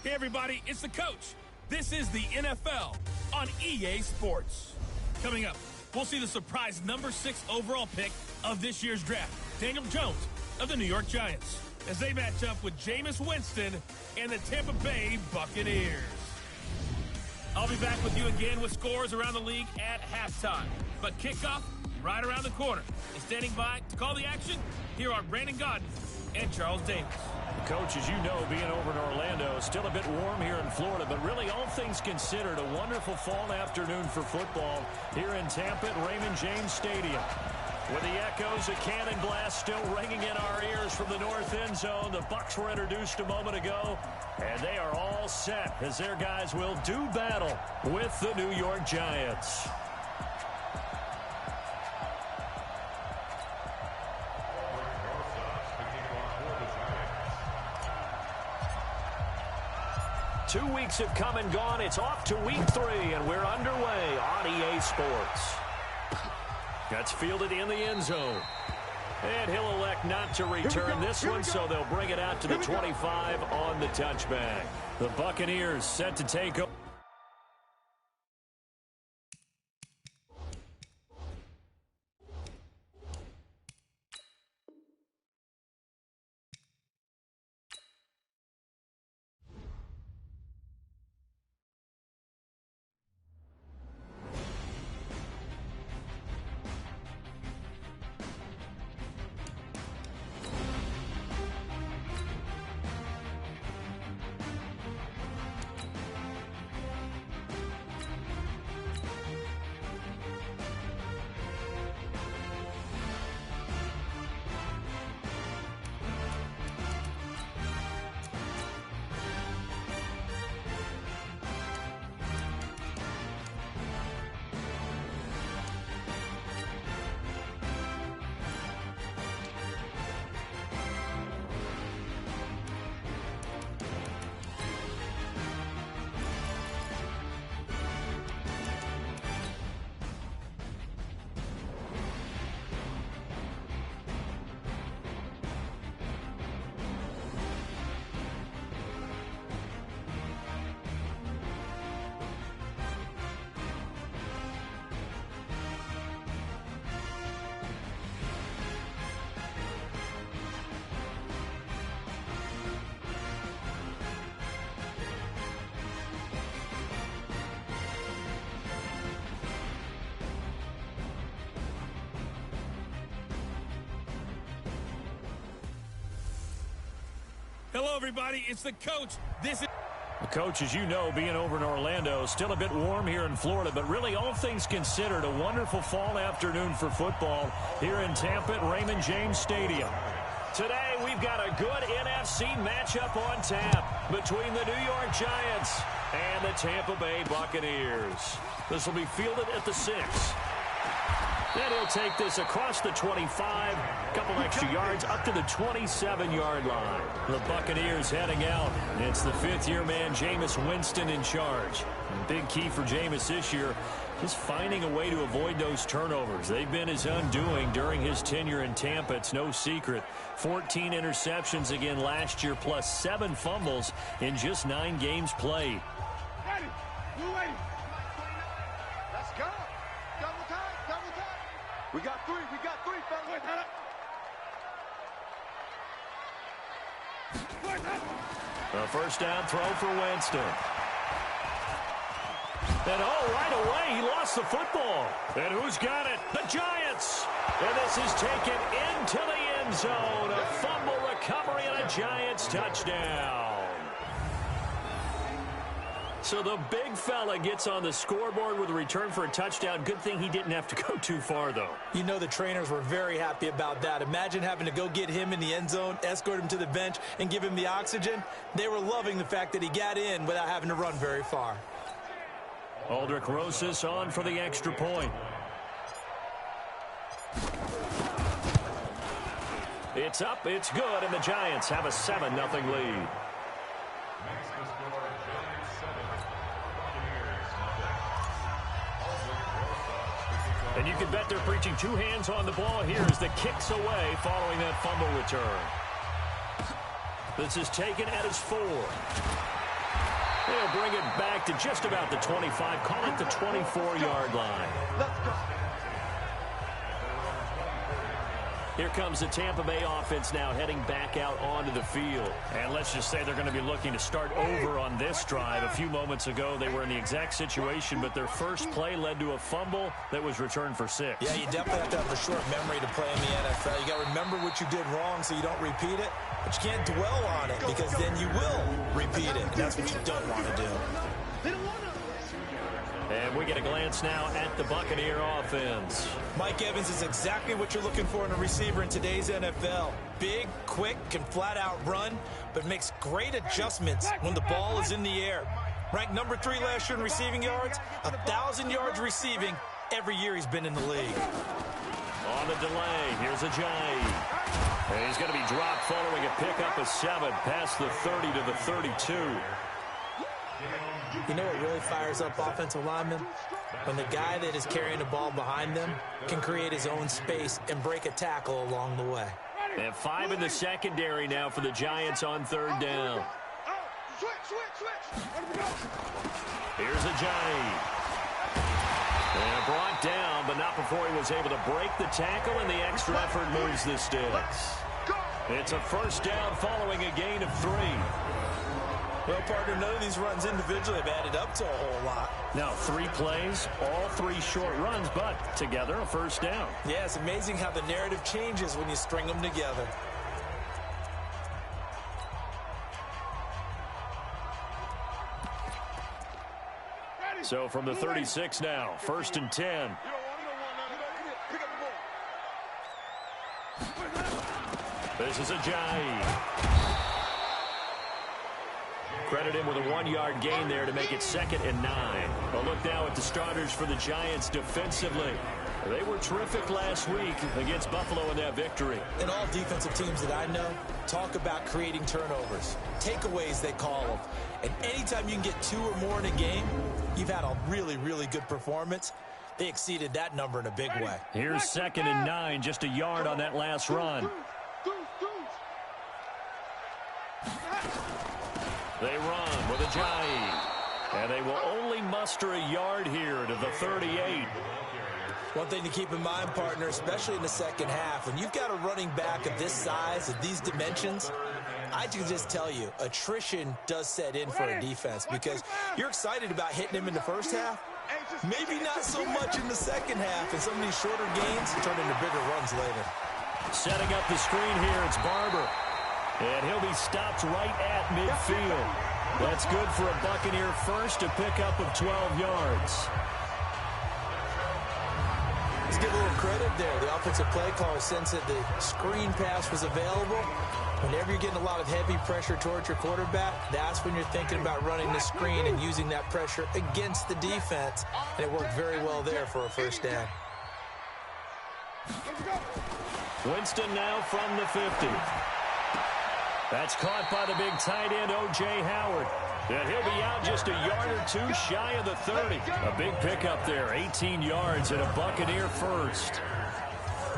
Hey, everybody, it's the coach. This is the NFL on EA Sports. Coming up, we'll see the surprise number 6 overall pick of this year's draft, Daniel Jones of the New York Giants, as they match up with Jameis Winston and the Tampa Bay Buccaneers. I'll be back with you again with scores around the league at halftime. But kickoff right around the corner. And standing by to call the action, here are Brandon Gaudin and Charles Davis. Coach, as you know, being over in Orlando, still a bit warm here in Florida, but really all things considered, a wonderful fall afternoon for football here in Tampa at Raymond James Stadium. With the echoes of cannon blast still ringing in our ears from the north end zone, the Bucs were introduced a moment ago, and they are all set as their guys will do battle with the New York Giants. Two weeks have come and gone. It's off to week 3, and we're underway on EA Sports. That's fielded in the end zone. And he'll elect not to return this one, so they'll bring it out to the 25 on the touchback. The Buccaneers set to take over. Hello, everybody. It's the coach. This is... Coach, as you know, being over in Orlando, still a bit warm here in Florida, but really all things considered, a wonderful fall afternoon for football here in Tampa at Raymond James Stadium. Today, we've got a good NFC matchup on tap between the New York Giants and the Tampa Bay Buccaneers. This will be fielded at the 6. Then he'll take this across the 25, a couple extra yards up to the 27-yard line. The Buccaneers heading out. It's the 5th-year man, Jameis Winston, in charge. And big key for Jameis this year, just finding a way to avoid those turnovers. They've been his undoing during his tenure in Tampa. It's no secret. 14 interceptions again last year, plus 7 fumbles in just 9 games played. Let's go. Double time, double time. We got 3, fellas. A first down throw for Winston. And right away, he lost the football. And who's got it? The Giants. And this is taken into the end zone. A fumble recovery and a Giants touchdown. So the big fella gets on the scoreboard with a return for a touchdown. Good thing he didn't have to go too far, though. You know the trainers were very happy about that. Imagine having to go get him in the end zone, escort him to the bench, and give him the oxygen. They were loving the fact that he got in without having to run very far. Aldrich Rosas on for the extra point. It's up, it's good, and the Giants have a 7-0 lead. And you can bet they're preaching 2 hands on the ball here as the kick's away following that fumble return. This is taken at his 4. They'll bring it back to just about the 25. Call it the 24-yard line. Let's go. Here comes the Tampa Bay offense now heading back out onto the field. And let's just say they're going to be looking to start over on this drive. A few moments ago, they were in the exact situation, but their first play led to a fumble that was returned for 6. Yeah, you definitely have to have a short memory to play in the NFL. You got to remember what you did wrong so you don't repeat it, but you can't dwell on it because then you will repeat it, and that's what you don't want to do. And we get a glance now at the Buccaneer offense. Mike Evans is exactly what you're looking for in a receiver in today's NFL. Big, quick, can flat-out run, but makes great adjustments when the ball is in the air. Ranked number 3 last year in receiving yards, 1,000 yards receiving every year he's been in the league. On the delay, here's Ajayi. And he's going to be dropped following a pickup of 7 past the 30 to the 32. You know what really fires up offensive linemen? When the guy that is carrying the ball behind them can create his own space and break a tackle along the way. They have 5 in the secondary now for the Giants on 3rd down. Here's Ajayi. And brought down, but not before he was able to break the tackle, and the extra effort moves the sticks. It's a first down following a gain of 3. Well, partner, none of these runs individually have added up to a whole lot. Now, 3 plays, all 3 short runs, but together a first down. Yeah, it's amazing how the narrative changes when you string them together. So from the 36 now, 1st and 10. This is Ajayi. Credit him with a 1-yard gain there to make it 2nd and 9. But look now at the starters for the Giants defensively. They were terrific last week against Buffalo in that victory. And all defensive teams that I know talk about creating turnovers. Takeaways, they call them. And anytime you can get 2 or more in a game, you've had a really, really good performance. They exceeded that number in a big way. Here's 2nd and 9, just a yard on that last run. They run with Ajayi. And they will only muster a yard here to the 38. One thing to keep in mind, partner, especially in the second half, when you've got a running back of this size, of these dimensions, I can just tell you, attrition does set in for a defense because you're excited about hitting him in the first half. Maybe not so much in the second half, and some of these shorter gains turn into bigger runs later. Setting up the screen here, it's Barber. And he'll be stopped right at midfield. That's good for a Buccaneer first, a pickup of 12 yards. Let's give a little credit there. The offensive play caller sensed that the screen pass was available. Whenever you're getting a lot of heavy pressure towards your quarterback, that's when you're thinking about running the screen and using that pressure against the defense. And it worked very well there for a first down. Winston now from the 50. That's caught by the big tight end, O.J. Howard. And he'll be out just a yard or 2 shy of the 30. A big pickup there, 18 yards and a Buccaneer first.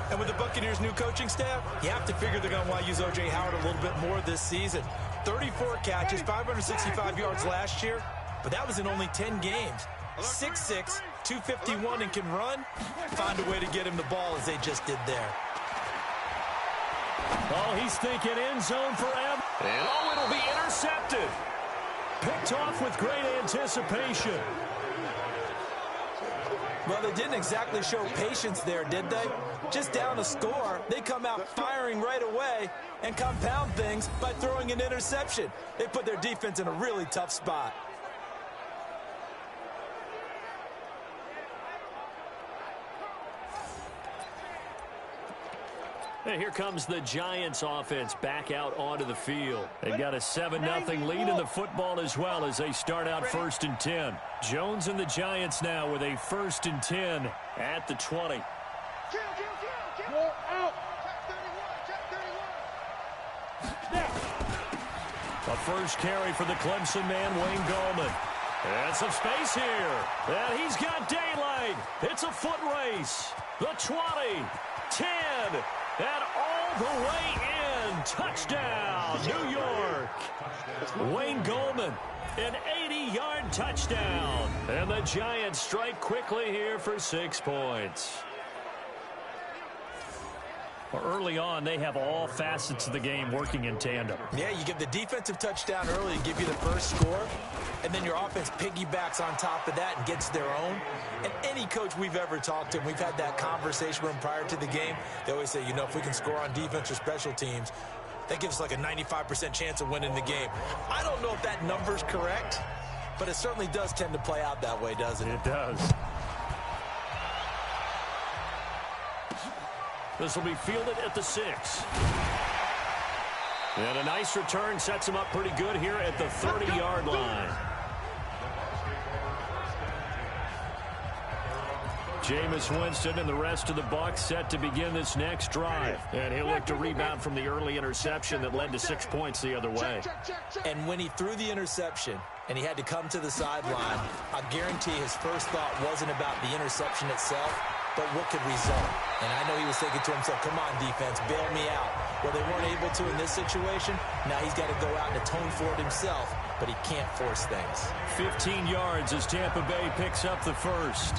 And with the Buccaneers' new coaching staff, you have to figure they're going to want to use O.J. Howard a little bit more this season. 34 catches, 565 yards last year, but that was in only 10 games. 6'6", 251, and can run. Find a way to get him the ball as they just did there. Oh, he's thinking end zone for M. And oh, it'll be intercepted. Picked off with great anticipation. Well, they didn't exactly show patience there, did they? Just down a score, they come out firing right away and compound things by throwing an interception. They put their defense in a really tough spot. And here comes the Giants offense back out onto the field. They've got a 7-0 lead in the football as well as they start out 1st and 10. Jones and the Giants now with a 1st and 10 at the 20. A first carry for the Clemson man, Wayne Gallman. And some space here. And he's got daylight. It's a foot race. The 20, 10, and all the way in. Touchdown, New York. Wayne Gallman, An 80-yard touchdown. And the Giants strike quickly here for 6 points. Early on, they have all facets of the game working in tandem. Yeah, you give the defensive touchdown early to give you the first score, and then your offense piggybacks on top of that and gets their own. And any coach we've ever talked to, and we've had that conversation with them prior to the game, they always say, you know, if we can score on defense or special teams, that gives us like a 95% chance of winning the game. I don't know if that number's correct, but it certainly does tend to play out that way, doesn't it? It does. This will be fielded at the 6. And a nice return sets him up pretty good here at the 30-yard line. Jameis Winston and the rest of the Bucs set to begin this next drive. And he'll look to rebound from the early interception that led to 6 points the other way. And when he threw the interception and he had to come to the sideline, I guarantee his first thought wasn't about the interception itself, but what could result. And I know he was thinking to himself, come on, defense, bail me out. Well, they weren't able to in this situation. Now he's got to go out and atone for it himself, but he can't force things. 15 yards as Tampa Bay picks up the first.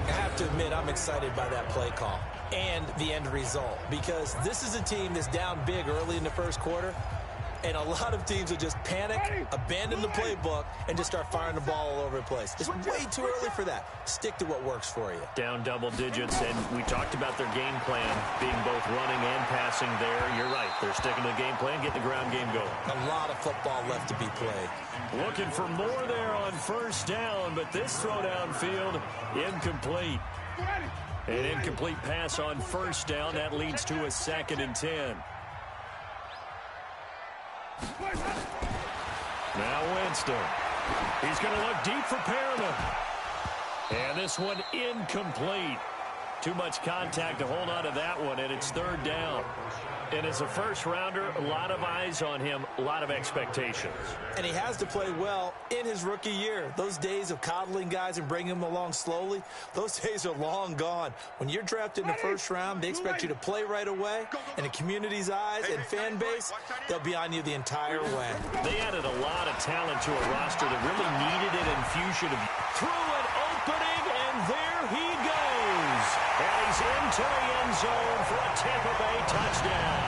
I have to admit, I'm excited by that play call and the end result, because this is a team that's down big early in the first quarter, and a lot of teams will just panic, abandon the playbook, and just start firing the ball all over the place. It's way too early for that. Stick to what works for you. Down double digits, and we talked about their game plan being both running and passing there. You're right. They're sticking to the game plan, getting the ground game going. A lot of football left to be played. Looking for more there on first down, but this throw downfield, incomplete. An incomplete pass on first down. That leads to a 2nd and 10. Now Winston. He's going to look deep for Perriman. And this one incomplete. Too much contact to hold on to that one, and it's 3rd down. And as a first-rounder, a lot of eyes on him, a lot of expectations. And he has to play well in his rookie year. Those days of coddling guys and bringing them along slowly, those days are long gone. When you're drafted in the first round, they expect you to play right away. And the community's eyes and fan base, they'll be on you the entire way. They added a lot of talent to a roster that really needed an infusion of through an opening, and there he goes. And he's into the end zone for a Tampa Bay touchdown.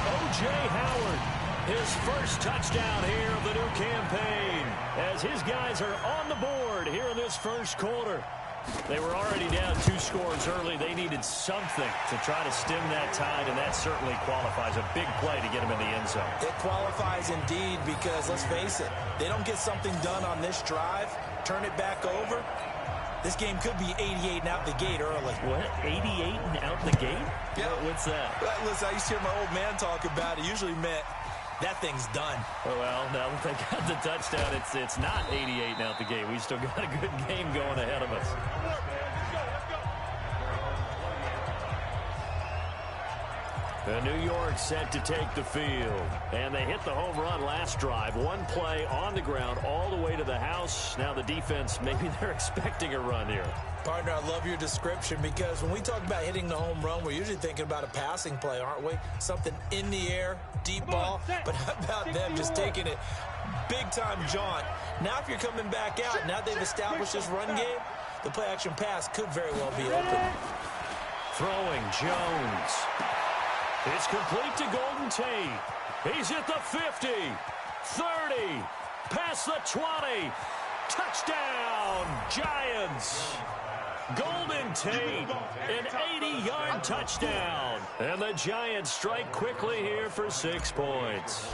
O.J. Howard, his first touchdown here of the new campaign, as his guys are on the board here in this first quarter. They were already down 2 scores early. They needed something to try to stem that tide, and that certainly qualifies. A big play to get him in the end zone. It qualifies indeed, because let's face it, they don't get something done on this drive, turn it back over, this game could be 88 and out the gate early. What? 88 and out the gate? Yeah. What's that? Listen, I used to hear my old man talk about it. Usually meant that thing's done. Well, now that they got the touchdown, it's not 88 and out the gate. We still got a good game going ahead of us. New York set to take the field. And they hit the home run last drive. One play on the ground all the way to the house. Now the defense, maybe they're expecting a run here. Partner, I love your description, because when we talk about hitting the home run, we're usually thinking about a passing play, aren't we? Something in the air, deep ball. But how about them just taking it big-time jaunt? Now if you're coming back out, now they've established this run game, the play-action pass could very well be open. Throwing Jones. It's complete to Golden Tate. He's at the 50, 30, past the 20. Touchdown, Giants. Golden Tate, an 80-yard touchdown. And the Giants strike quickly here for 6 points.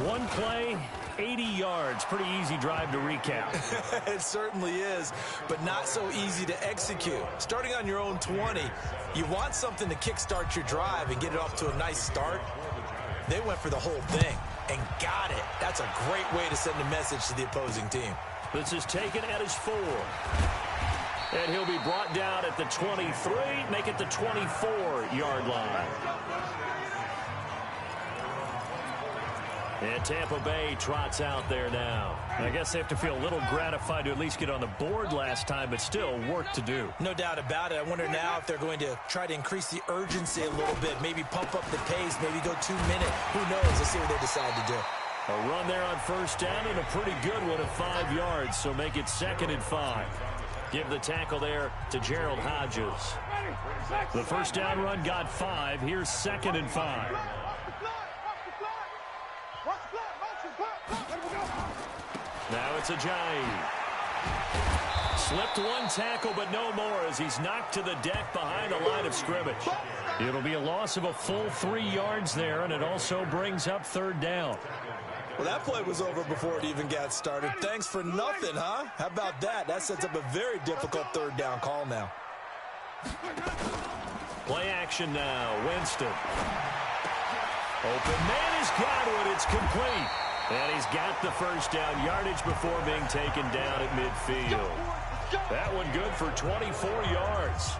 One play, 80 yards. Pretty easy drive to recap. It certainly is, but not so easy to execute. Starting on your own 20, you want something to kickstart your drive and get it off to a nice start. They went for the whole thing and got it. That's a great way to send a message to the opposing team. This is taken at his 4. And he'll be brought down at the 23, make it the 24-yard line. And Tampa Bay trots out there now. I guess they have to feel a little gratified to at least get on the board last time, but still work to do. No doubt about it. I wonder now if they're going to try to increase the urgency a little bit, maybe pump up the pace, maybe go 2 minutes. Who knows? Let's see what they decide to do. A run there on first down and a pretty good one of 5 yards, so make it 2nd and 5. Give the tackle there to Gerald Hodges. The first down run got 5. Here's 2nd and 5. Now it's Ajayi. Slipped one tackle, but no more as he's knocked to the deck behind the line of scrimmage. It'll be a loss of a full 3 yards there, and it also brings up 3rd down. Well, that play was over before it even got started. Thanks for nothing, huh? How about that? That sets up a very difficult 3rd down call now. Play action now. Winston. Open man has got it. It's complete. And he's got the first down yardage before being taken down at midfield. That one good for 24 yards.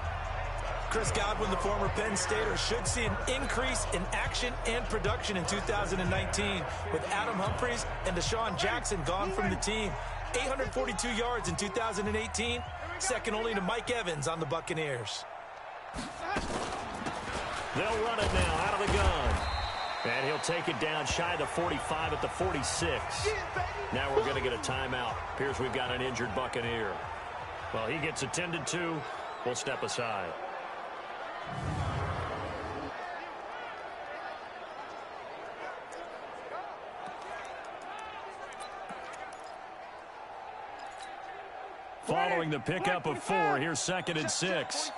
Chris Godwin, the former Penn Stater, should see an increase in action and production in 2019 with Adam Humphries and Deshaun Jackson gone from the team. 842 yards in 2018, second only to Mike Evans on the Buccaneers. They'll run it now out of the gun. And he'll take it down shy of the 45 at the 46. Now we're going to get a timeout. Appears we've got an injured Buccaneer. Well, he gets attended to. We'll step aside. Following the pickup of 4, here's 2nd and 6.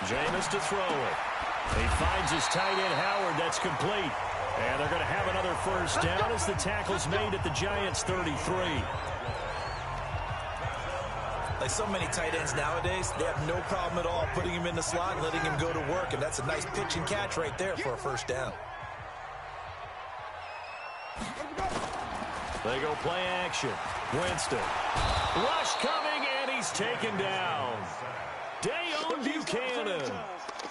Jameis to throw it. He finds his tight end, Howard. That's complete. And they're going to have another first down as the tackle's made at the Giants' 33. Like so many tight ends nowadays, they have no problem at all putting him in the slot and letting him go to work. And that's a nice pitch and catch right there for a first down. They go play action. Winston. Rush coming, and he's taken down. Dayon Buchanan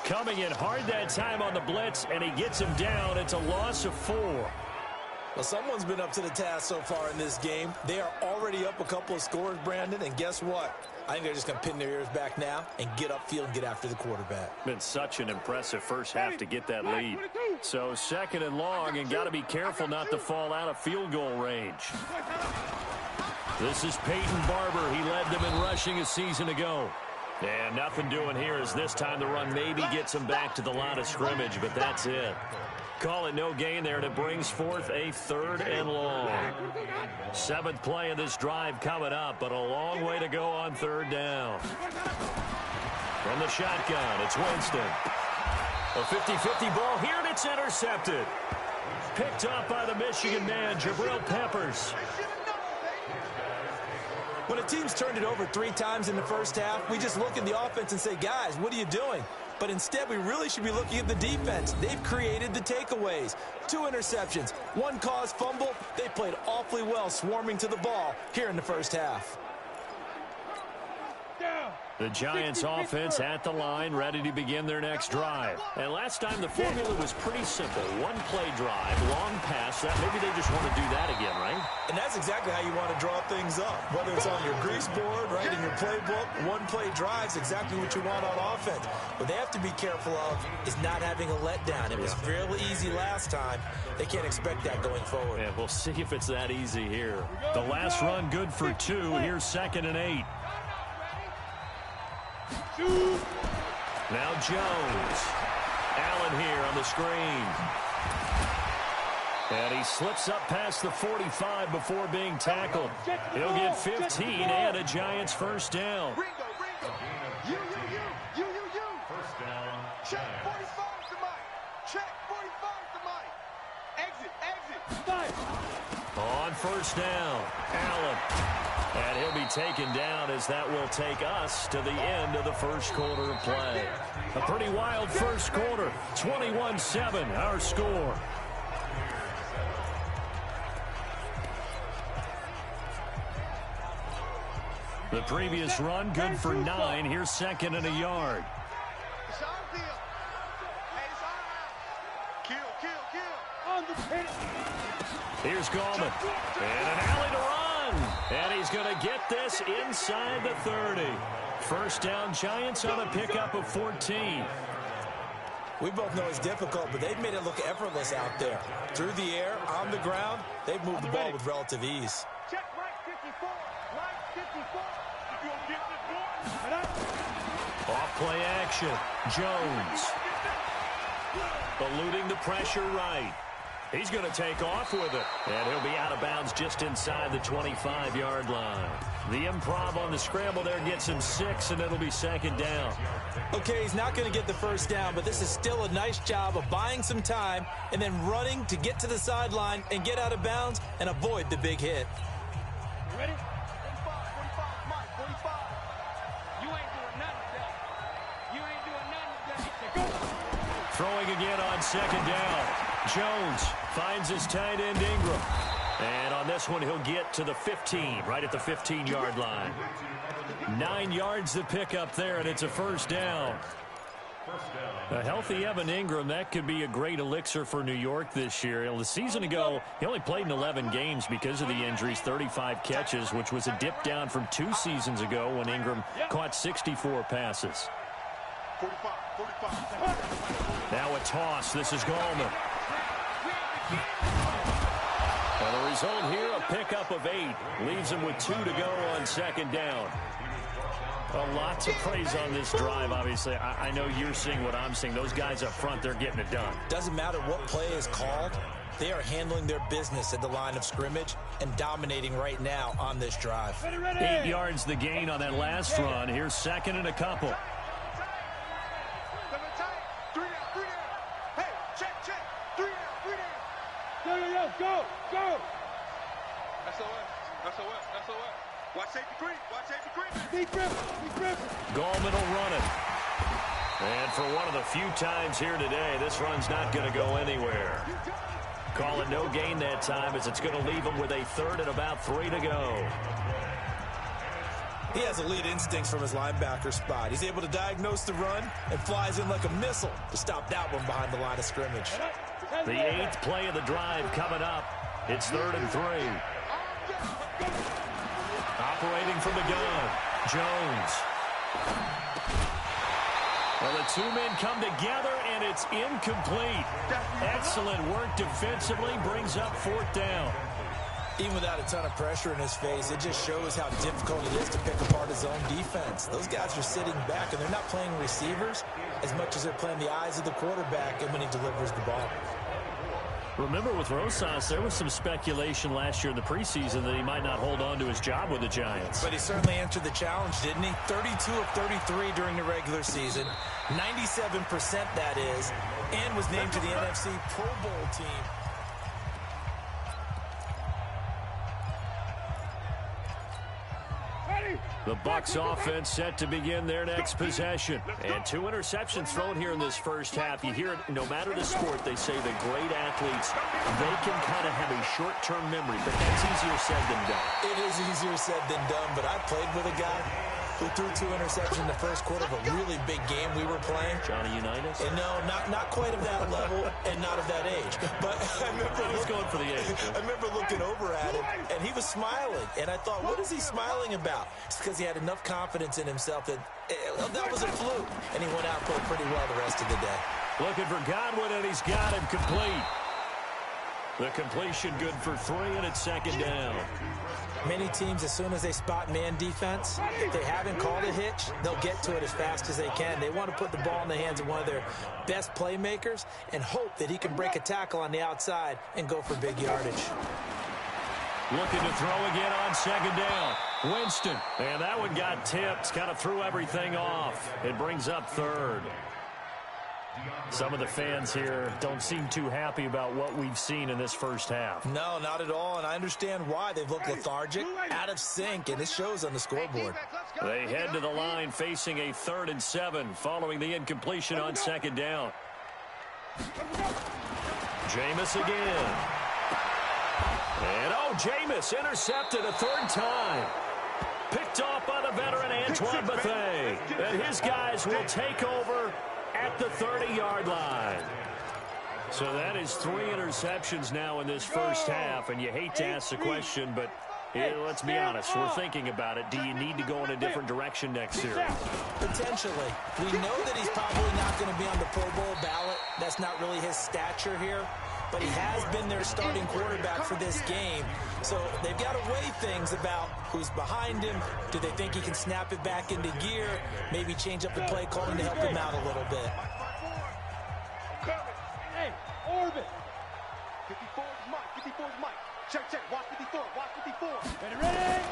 coming in hard that time on the blitz, and he gets him down. It's a loss of 4. Well, someone's been up to the task so far in this game. They are already up a couple of scores, Brandon, and guess what? I think they're just going to pin their ears back now and get upfield and get after the quarterback. Been such an impressive first half to get that lead. So 2nd and long, and got to be careful not to fall out of field goal range. This is Peyton Barber. He led them in rushing a season ago. And nothing doing here as this time the run maybe gets him back to the line of scrimmage, but that's it. Call it no gain there, and it brings forth a 3rd and long. 7th play of this drive coming up, but a long way to go on 3rd down. From the shotgun, it's Winston. A 50-50 ball here, and it's intercepted. Picked up by the Michigan man, Jabril Peppers. When a team's turned it over 3 times in the first half, we just look at the offense and say, guys, what are you doing? But instead, we really should be looking at the defense. They've created the takeaways. 2 interceptions, 1 caused fumble. They played awfully well swarming to the ball here in the first half. The Giants offense at the line, ready to begin their next drive. And last time the formula was pretty simple. 1-play drive, long pass. Maybe they just want to do that again, right? And that's exactly how you want to draw things up. Whether it's on your grease board, right, in your playbook, 1-play drives, exactly what you want on offense. What they have to be careful of is not having a letdown. It was fairly easy last time. They can't expect that going forward. Yeah, we'll see if it's that easy here. The last run good for 2. Here's 2nd and 8. Now Jones. Allen here on the screen. And he slips up past the 45 before being tackled. He'll get 15 and a Giants first down. First down. Check 45 to Mike. Check 45 to Mike. Exit. On first down, Allen. And he'll be taken down as that will take us to the end of the first quarter of play. A pretty wild first quarter. 21-7, our score. The previous run, good for 9. Here's 2nd and a yard. Here's Gallman. And an alley to run. And he's going to get this inside the 30. First down, Giants on a pickup of 14. We both know it's difficult, but they've made it look effortless out there. Through the air, on the ground, they've moved the ball with relative ease. Check right 54. Right 54. You gonna get this one? Off play action. Jones. Eluding the pressure right. He's going to take off with it. And he'll be out of bounds just inside the 25-yard line. The improv on the scramble there gets him 6, and it'll be second down. Okay, he's not going to get the first down, but this is still a nice job of buying some time and then running to get to the sideline and get out of bounds and avoid the big hit. You ready? 45, Mike, 45. You ain't doing nothing today. You ain't doing nothing today. Go. Throwing again on second down. Jones finds his tight end Ingram. And on this one, he'll get to the 15, right at the 15-yard line. 9 yards to pick up there, and it's a first down. A healthy Evan Ingram, that could be a great elixir for New York this year. The season ago, he only played in 11 games because of the injuries, 35 catches, which was a dip down from 2 seasons ago when Ingram caught 64 passes. 45, 45. Now a toss. This is Gallman. And the result here, a pickup of 8. Leaves him with 2 to go on second down. A lot to praise on this drive, obviously. I know you're seeing what I'm seeing. Those guys up front, they're getting it done. Doesn't matter what play is called. They are handling their business at the line of scrimmage and dominating right now on this drive. 8 yards the gain on that last run. Here's second and a couple. Go! SOS. Watch safety green. Deep grip. Gallman will run it. And for one of the few times here today, this run's not going to go anywhere. Call it no gain that time as it's going to leave him with a third and about 3 to go. He has elite instincts from his linebacker spot. He's able to diagnose the run and flies in like a missile to stop that one behind the line of scrimmage. The 8th play of the drive coming up. It's 3rd and 3. Operating from the gun, Jones. Well, the 2 men come together, and it's incomplete. Excellent work defensively, brings up 4th down. Even without a ton of pressure in his face, it just shows how difficult it is to pick apart his own defense. Those guys are sitting back, and they're not playing receivers as much as they're playing the eyes of the quarterback and when he delivers the ball. Remember, with Rosas, there was some speculation last year in the preseason that he might not hold on to his job with the Giants. But he certainly answered the challenge, didn't he? 32 of 33 during the regular season, 97% that is, and was named to the NFC Pro Bowl team. The Bucs offense set to begin their next possession. And 2 interceptions thrown here in this first half. You hear it, no matter the sport, they say the great athletes, they can kind of have a short-term memory, but that's easier said than done. It is easier said than done, but I played with a guy who threw 2 interceptions in the first quarter of a really big game we were playing. Johnny Unitas? And no, not quite of that level and not of that age. But I remember He's going for the age. I remember looking over at him, and he was smiling. And I thought, what is he smiling about? It's because he had enough confidence in himself that that was a fluke. And he went out and played pretty well the rest of the day. Looking for Godwin, and he's got him complete. The completion good for 3, and it's second down. Many teams, as soon as they spot man defense, if they haven't called a hitch, they'll get to it as fast as they can. They want to put the ball in the hands of one of their best playmakers and hope that he can break a tackle on the outside and go for big yardage. Looking to throw again on second down. Winston. And that one got tipped. Kind of threw everything off. It brings up 3rd. Some of the fans here don't seem too happy about what we've seen in this first half. No, not at all, and I understand why. They've looked lethargic, out of sync, and it shows on the scoreboard. They head to the line facing a 3rd and 7 following the incompletion on second down. Jameis again. And, Jameis intercepted a 3rd time. Picked off by the veteran Antoine Bethea. And his guys will take over at the 30-yard line. So that is 3 interceptions now in this first half, and you hate to ask the question, but Let's be honest, we're thinking about it. Do you need to go in a different direction next series? Potentially. We know that he's probably not going to be on the Pro Bowl ballot. That's not really his stature here. But he has been their starting quarterback for this game. So they've got to weigh things about who's behind him. Do they think he can snap it back into gear? Maybe change up the play calling to help him out a little bit. Hey, orbit. 54 is Mike. 54 is Mike. Check, check. Watch 54. Watch 54. Ready?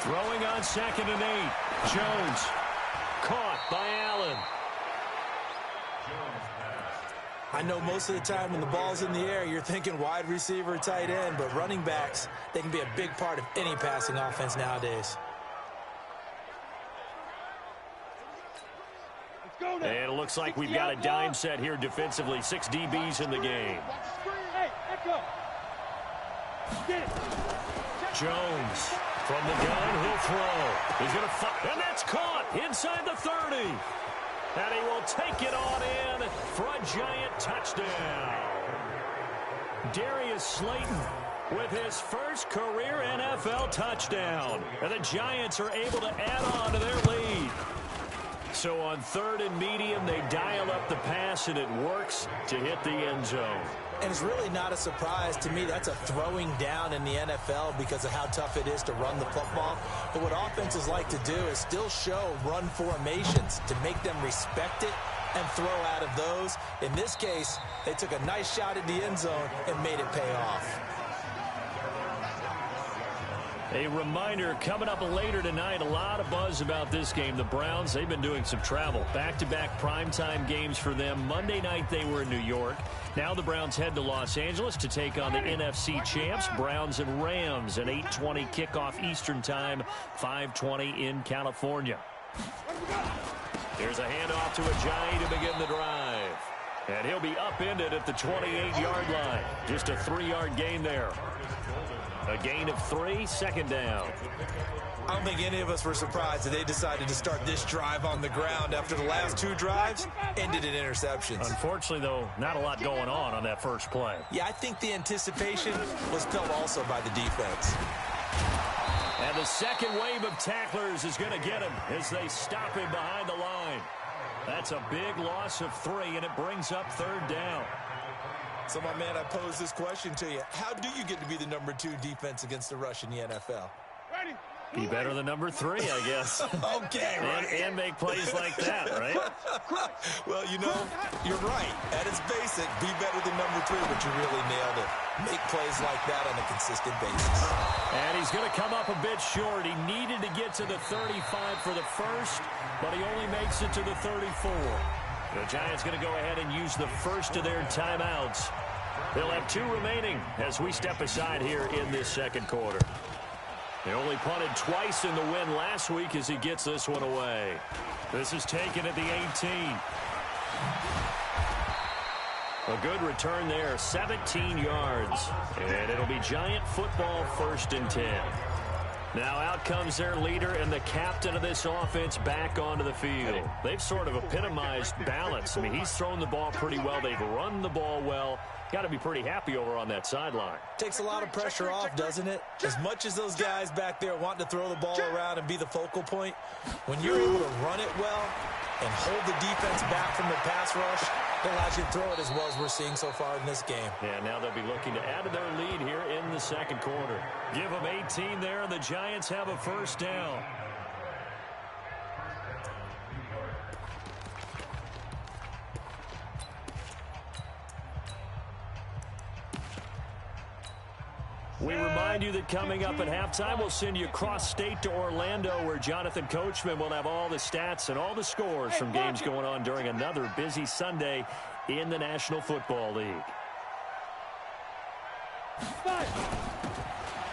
Throwing on 2nd and 8. Jones. Caught by Allen. I know most of the time when the ball's in the air, you're thinking wide receiver, tight end, but running backs, they can be a big part of any passing offense nowadays. And it looks like we've got a dime set here defensively. 6 DBs in the game. Hey, echo. Get it. Jones from the gun, he'll throw. He's going to fire, and that's caught inside the 30. And he will take it on in for a giant touchdown. Darius Slayton with his first career NFL touchdown. And the Giants are able to add on to their lead. So on 3rd and medium, they dial up the pass, and it works to hit the end zone. And it's really not a surprise to me. That's a throwing down in the NFL because of how tough it is to run the football. But what offenses like to do is still show run formations to make them respect it and throw out of those. In this case, they took a nice shot at the end zone and made it pay off. A reminder, coming up later tonight, a lot of buzz about this game. The Browns, they've been doing some travel. Back-to-back primetime games for them. Monday night, they were in New York. Now the Browns head to Los Angeles to take on the NFC champs, Browns and Rams, an 8:20 kickoff Eastern time, 5:20 in California. Here's a handoff to Ajayi to begin the drive. And he'll be upended at the 28-yard line. Just a 3-yard gain there. A gain of 3, 2nd down. I don't think any of us were surprised that they decided to start this drive on the ground after the last 2 drives ended in interceptions. Unfortunately, though, not a lot going on that first play. Yeah, I think the anticipation was felt also by the defense. And the second wave of tacklers is going to get him as they stop him behind the line. That's a big loss of 3, and it brings up 3rd down. So, my man, I pose this question to you. How do you get to be the number 2 defense against the rush in the NFL? Ready? Be better than number 3, I guess. Okay, right. And make plays like that, right? Well, you know, you're right. At its basic, be better than number 3, but you really nailed it. Make plays like that on a consistent basis. And he's going to come up a bit short. He needed to get to the 35 for the first, but he only makes it to the 34. The Giants going to go ahead and use the first of their timeouts. They'll have 2 remaining as we step aside here in this second quarter. They only punted twice in the win last week as he gets this one away. This is taken at the 18. A good return there, 17 yards. And it'll be Giant football, 1st and 10. Now out comes their leader and the captain of this offense back onto the field. They've sort of epitomized balance. I mean, he's thrown the ball pretty well. They've run the ball well. Got to be pretty happy over on that sideline. Takes a lot of pressure off, doesn't it? As much as those guys back there want to throw the ball around and be the focal point, when you're able to run it well and hold the defense back from the pass rush, it allows you to throw it as well as we're seeing so far in this game. Yeah, now they'll be looking to add to their lead here in the second quarter. Give them 18 there, and the Giants have a 1st down. We remind you that coming up at halftime, we'll send you cross-state to Orlando, where Jonathan Coachman will have all the stats and all the scores from games going on during another busy Sunday in the National Football League.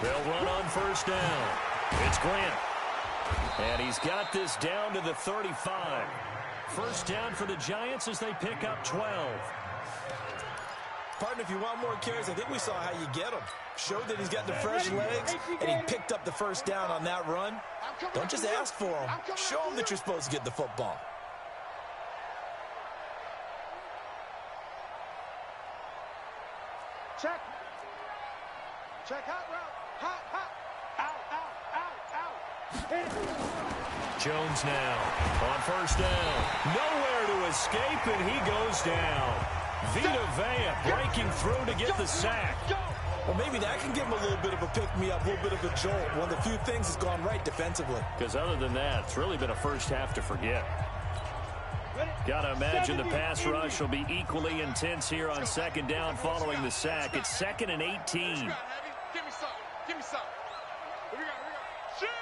They'll run on 1st down. It's Grant. And he's got this down to the 35. 1st down for the Giants as they pick up 12. Partner, if you want more carries, I think we saw how you get them. Showed that he's got the fresh legs, and he picked up the 1st down on that run. Don't just ask for him. Show him that you're supposed to get the football. Check. Check hot route. Hot, hot. Jones now on first down. Nowhere to escape, and he goes down. Vita Vea breaking through to get the sack. Well, maybe that can give him a little bit of a pick-me-up, a little bit of a jolt. One of the few things that's gone right defensively. Because other than that, it's really been a first half to forget. Got to imagine the pass rush will be equally intense here on second down following the sack. It's 2nd and 18. Give me some. Give me some. Here we go.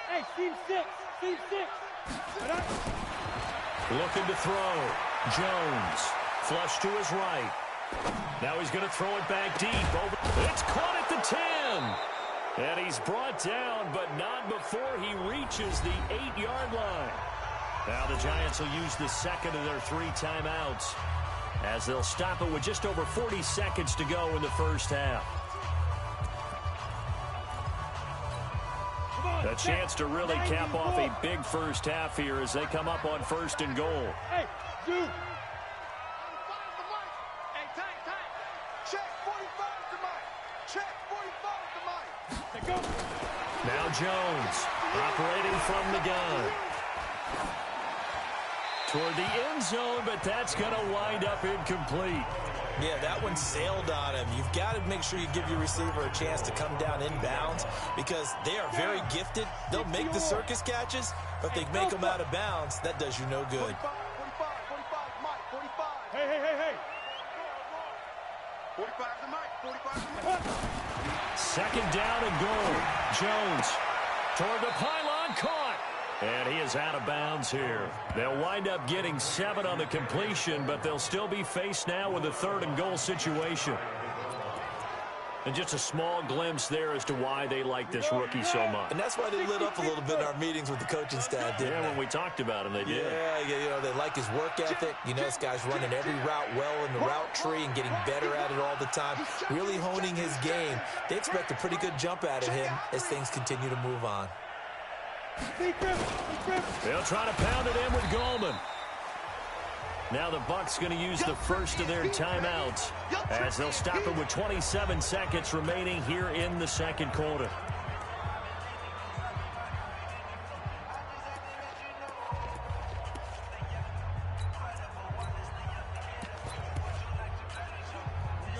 Hey, team 6. Team 6. Looking to throw. Jones. Flush to his right. Now he's going to throw it back deep. It's caught at the 10. And he's brought down, but not before he reaches the 8-yard line. Now the Giants will use the second of their 3 timeouts as they'll stop it with just over 40 seconds to go in the first half. A chance to really cap off a big first half here as they come up on 1st and goal. Hey, dude. Check 45 to Mike. Check 45 to Mike. Now Jones operating from the gun. Toward the end zone, but that's going to wind up incomplete. Yeah, that one sailed on him. You've got to make sure you give your receiver a chance to come down inbounds because they are very gifted. They'll make the circus catches, but they make them out of bounds. That does you no good. 45, Mike, 45. Hey. 45 to Mike, 45 to Mike. Second down and goal. Jones toward the pylon, caught. And he is out of bounds here. They'll wind up getting 7 on the completion, but they'll still be faced now with a 3rd and goal situation. And just a small glimpse there as to why they like this rookie so much. And that's why they lit up a little bit in our meetings with the coaching staff, didn't they? Yeah, when we talked about him, they did. Yeah, you know, they like his work ethic. You know, this guy's running every route well in the route tree and getting better at it all the time, really honing his game. They expect a pretty good jump out of him as things continue to move on. They'll try to pound it in with Goldman. Now the Bucs going to use the first of their timeouts as they'll stop it with 27 seconds remaining here in the second quarter.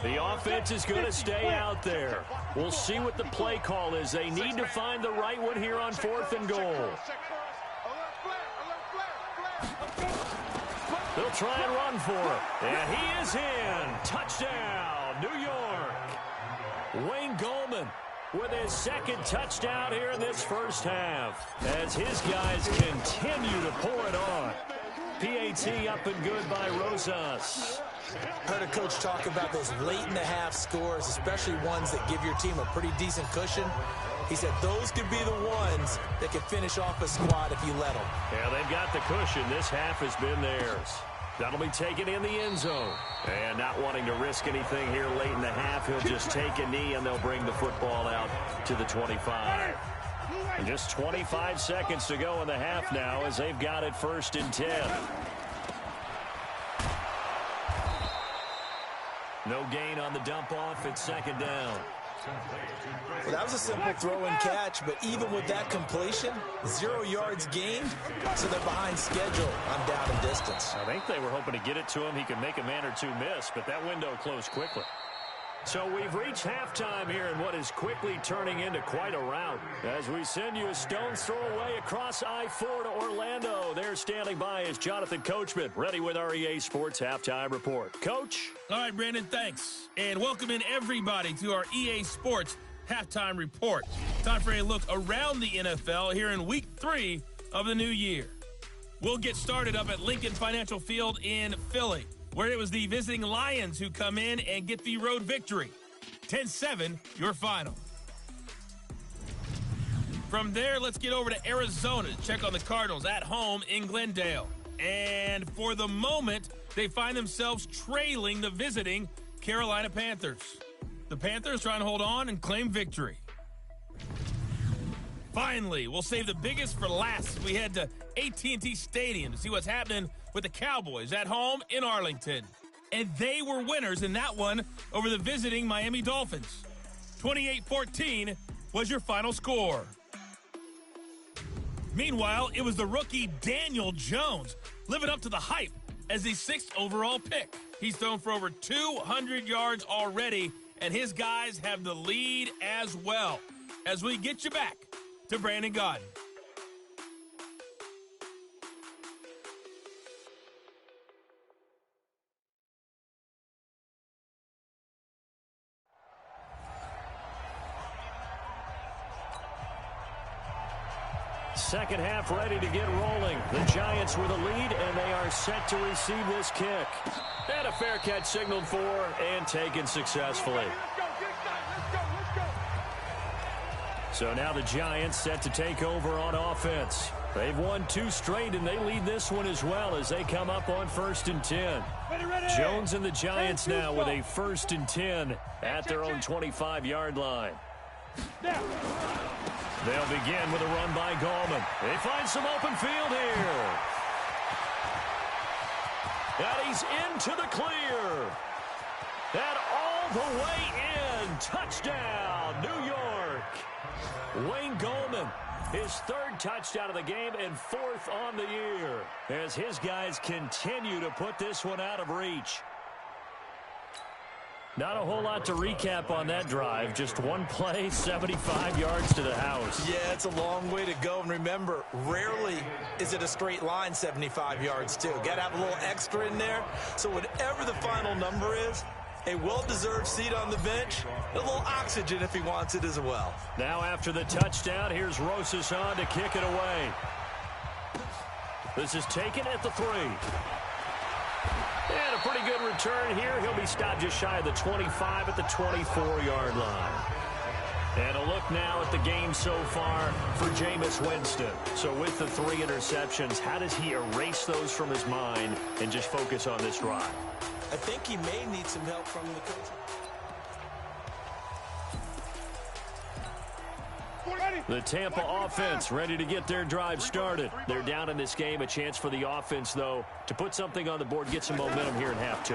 The offense is going to stay out there. We'll see what the play call is. They need to find the right one here on 4th and goal. They'll try and run for it. And he is in. Touchdown, New York. Wayne Goldman with his 2nd touchdown here in this first half as his guys continue to pour it on. PAT up and good by Rosas. Heard a coach talk about those late-in-the-half scores, especially ones that give your team a pretty decent cushion. He said those could be the ones that can finish off a squad if you let them. Yeah, they've got the cushion. This half has been theirs. That'll be taken in the end zone. And not wanting to risk anything here late in the half, he'll just take a knee and they'll bring the football out to the 25. And just 25 seconds to go in the half now as they've got it 1st and 10. No gain on the dump off. It's 2nd down. Well, that was a simple throw and catch, but even with that completion, 0 yards gained, so they're behind schedule on down and distance. I think they were hoping to get it to him. He could make a man or two miss, but that window closed quickly. So we've reached halftime here in what is quickly turning into quite a rout. As we send you a stone's throw away across I-4 to Orlando. There standing by is Jonathan Coachman, ready with our EA Sports Halftime Report. Coach? All right, Brandon, thanks. And welcome in everybody to our EA Sports Halftime Report. Time for a look around the NFL here in Week 3 of the new year. We'll get started up at Lincoln Financial Field in Philly, where it was the visiting Lions who come in and get the road victory. 10-7, your final. From there, let's get over to Arizona to check on the Cardinals at home in Glendale. And for the moment, they find themselves trailing the visiting Carolina Panthers. The Panthers trying to hold on and claim victory. Finally, we'll save the biggest for last. We head to AT&T Stadium to see what's happening with the Cowboys at home in Arlington. And they were winners in that one over the visiting Miami Dolphins. 28-14 was your final score. Meanwhile, it was the rookie Daniel Jones living up to the hype as the 6th overall pick. He's thrown for over 200 yards already, and his guys have the lead as well. As we get you back to Brandon Gaudin. Second half ready to get rolling. The Giants with a lead, and they are set to receive this kick. And a fair catch signaled for and taken successfully. So now the Giants set to take over on offense. They've won 2 straight, and they lead this one as well as they come up on 1st and 10. Jones and the Giants now with a 1st and 10 at their own 25-yard line. They'll begin with a run by Gallman. They find some open field here. And he's into the clear. And all the way in. Touchdown, New York. Wayne Gallman, his 3rd touchdown of the game and 4th on the year, as his guys continue to put this one out of reach. Not a whole lot to recap on that drive. Just one play, 75 yards to the house. Yeah, it's a long way to go. And remember, rarely is it a straight line 75 yards, too. Got to have a little extra in there. So whatever the final number is, a well-deserved seat on the bench, a little oxygen if he wants it as well. Now after the touchdown, here's Rosas on to kick it away. This is taken at the 3. And a pretty good return here. He'll be stopped just shy of the 25 at the 24-yard line. And a look now at the game so far for Jameis Winston. So with the 3 interceptions, how does he erase those from his mind and just focus on this drive? I think he may need some help from the coach. The Tampa offense ready to get their drive started. They're down in this game. A chance for the offense, though, to put something on the board, get some momentum here in half 2.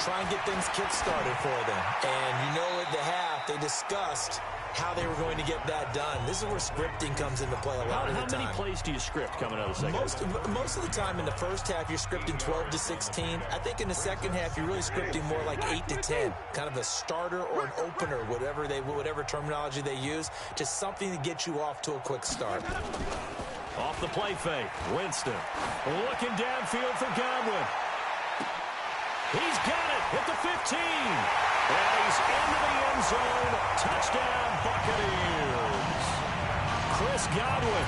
Try and get things kick-started for them. And you know at the half, they discussed how they were going to get that done. This is where scripting comes into play a lot of the time. How many plays do you script coming out of the second half? Most of the time in the first half, you're scripting 12 to 16. I think in the second half, you're really scripting more like 8 to 10. Kind of a starter or an opener, whatever terminology they use. Just something to get you off to a quick start. Off the play fake, Winston looking downfield for Godwin. He's got it at the 15. And he's into the end zone. Touchdown, Buccaneers. Chris Godwin,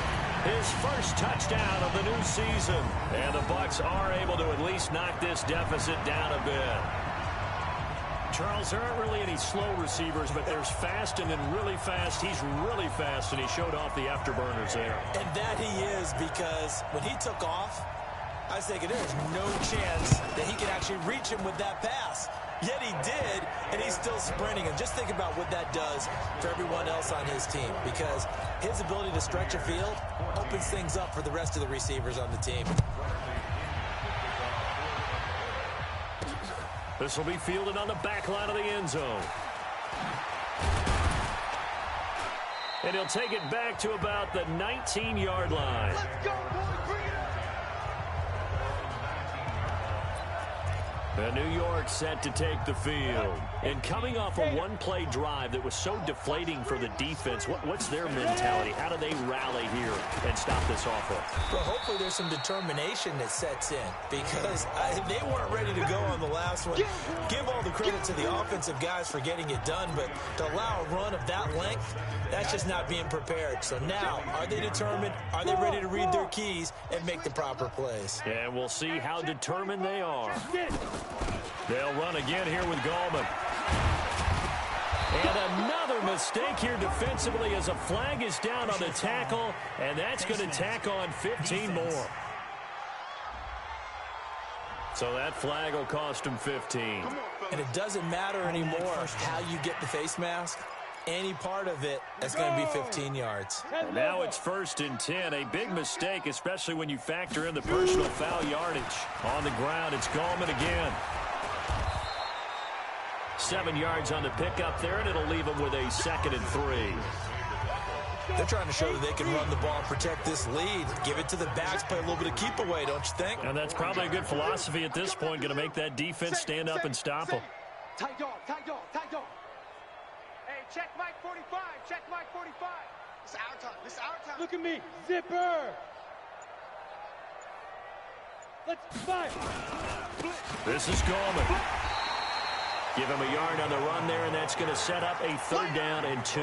his first touchdown of the new season. And the Bucs are able to at least knock this deficit down a bit. Charles, there aren't really any slow receivers, but there's fast and then really fast. He's really fast, and he showed off the afterburners there. And that he is, because when he took off, I was thinking there's no chance that he could actually reach him with that pass. Yet he did, and he's still sprinting. And just think about what that does for everyone else on his team, because his ability to stretch a field opens things up for the rest of the receivers on the team. This will be fielded on the back line of the end zone. And he'll take it back to about the 19-yard line. Let's go, boys. Bring it up. And New York set to take the field. And coming off a one-play drive that was so deflating for the defense, what's their mentality? How do they rally here and stop this offense? Well, hopefully there's some determination that sets in, because they weren't ready to go on the last one. Give all the credit to the offensive guys for getting it done, but to allow a run of that length, that's just not being prepared. So now, are they determined? Are they ready to read their keys and make the proper plays? And we'll see how determined they are. They'll run again here with Gallman. And another mistake here defensively as a flag is down on the tackle, and that's going to tack on 15 more. So that flag will cost him 15. And it doesn't matter anymore how you get the face mask. Any part of it, that's going to be 15 yards. And now it's 1st and 10. A big mistake, especially when you factor in the personal foul yardage. On the ground, it's Gallman again. 7 yards on the pickup there, and it'll leave him with a 2nd and 3. They're trying to show that they can run the ball and protect this lead. Give it to the backs, play a little bit of keep away, don't you think? And that's probably a good philosophy at this point, going to make that defense stand up and stop them. Tight dog, tight dog, tight dog. Hey, check Mike 45, check Mike 45. This is our time, this is our time. Look at me, zipper. Let's fight. This is Gorman. Give him a yard on the run there, and that's going to set up a 3rd down and 2.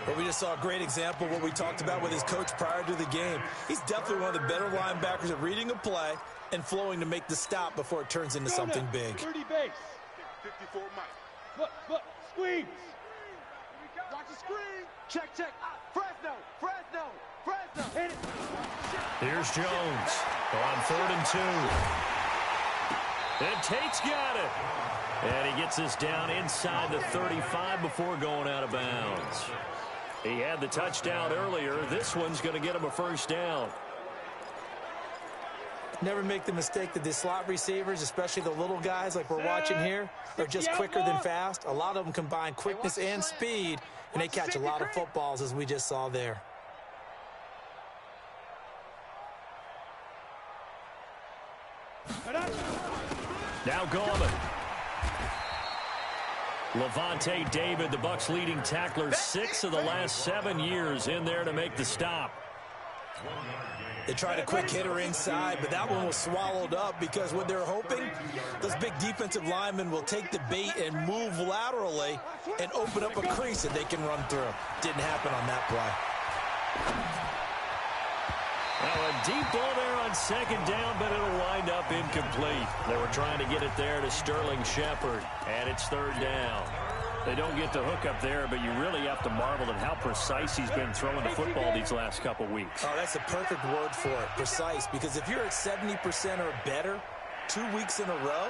Well, we just saw a great example of what we talked about with his coach prior to the game. He's definitely one of the better linebackers at reading a play and flowing to make the stop before it turns into something big. 30 base. 54 Mike. Look, squeeze. Watch the screen. Check. Fresno. Hit it. Here's Jones. On 3rd and 2. And Tate's got it. And he gets us down inside the 35 before going out of bounds. He had the touchdown earlier. This one's going to get him a 1st down. Never make the mistake that the slot receivers, especially the little guys like we're watching here, are just quicker than fast. A lot of them combine quickness and speed, and they catch a lot of footballs, as we just saw there. Now Gorman. Levante David, the Bucs leading tackler, 6 of the last 7 years in there to make the stop. They tried a quick hitter inside, but that one was swallowed up because what they're hoping, those big defensive linemen will take the bait and move laterally and open up a crease that they can run through. Didn't happen on that play. Now a deep ball there on 2nd down, but it'll wind up incomplete. They were trying to get it there to Sterling Shepard, and it's 3rd down. They don't get the hook up there, but you really have to marvel at how precise he's been throwing the football these last couple weeks. Oh, that's the perfect word for it, precise, because if you're at 70% or better 2 weeks in a row,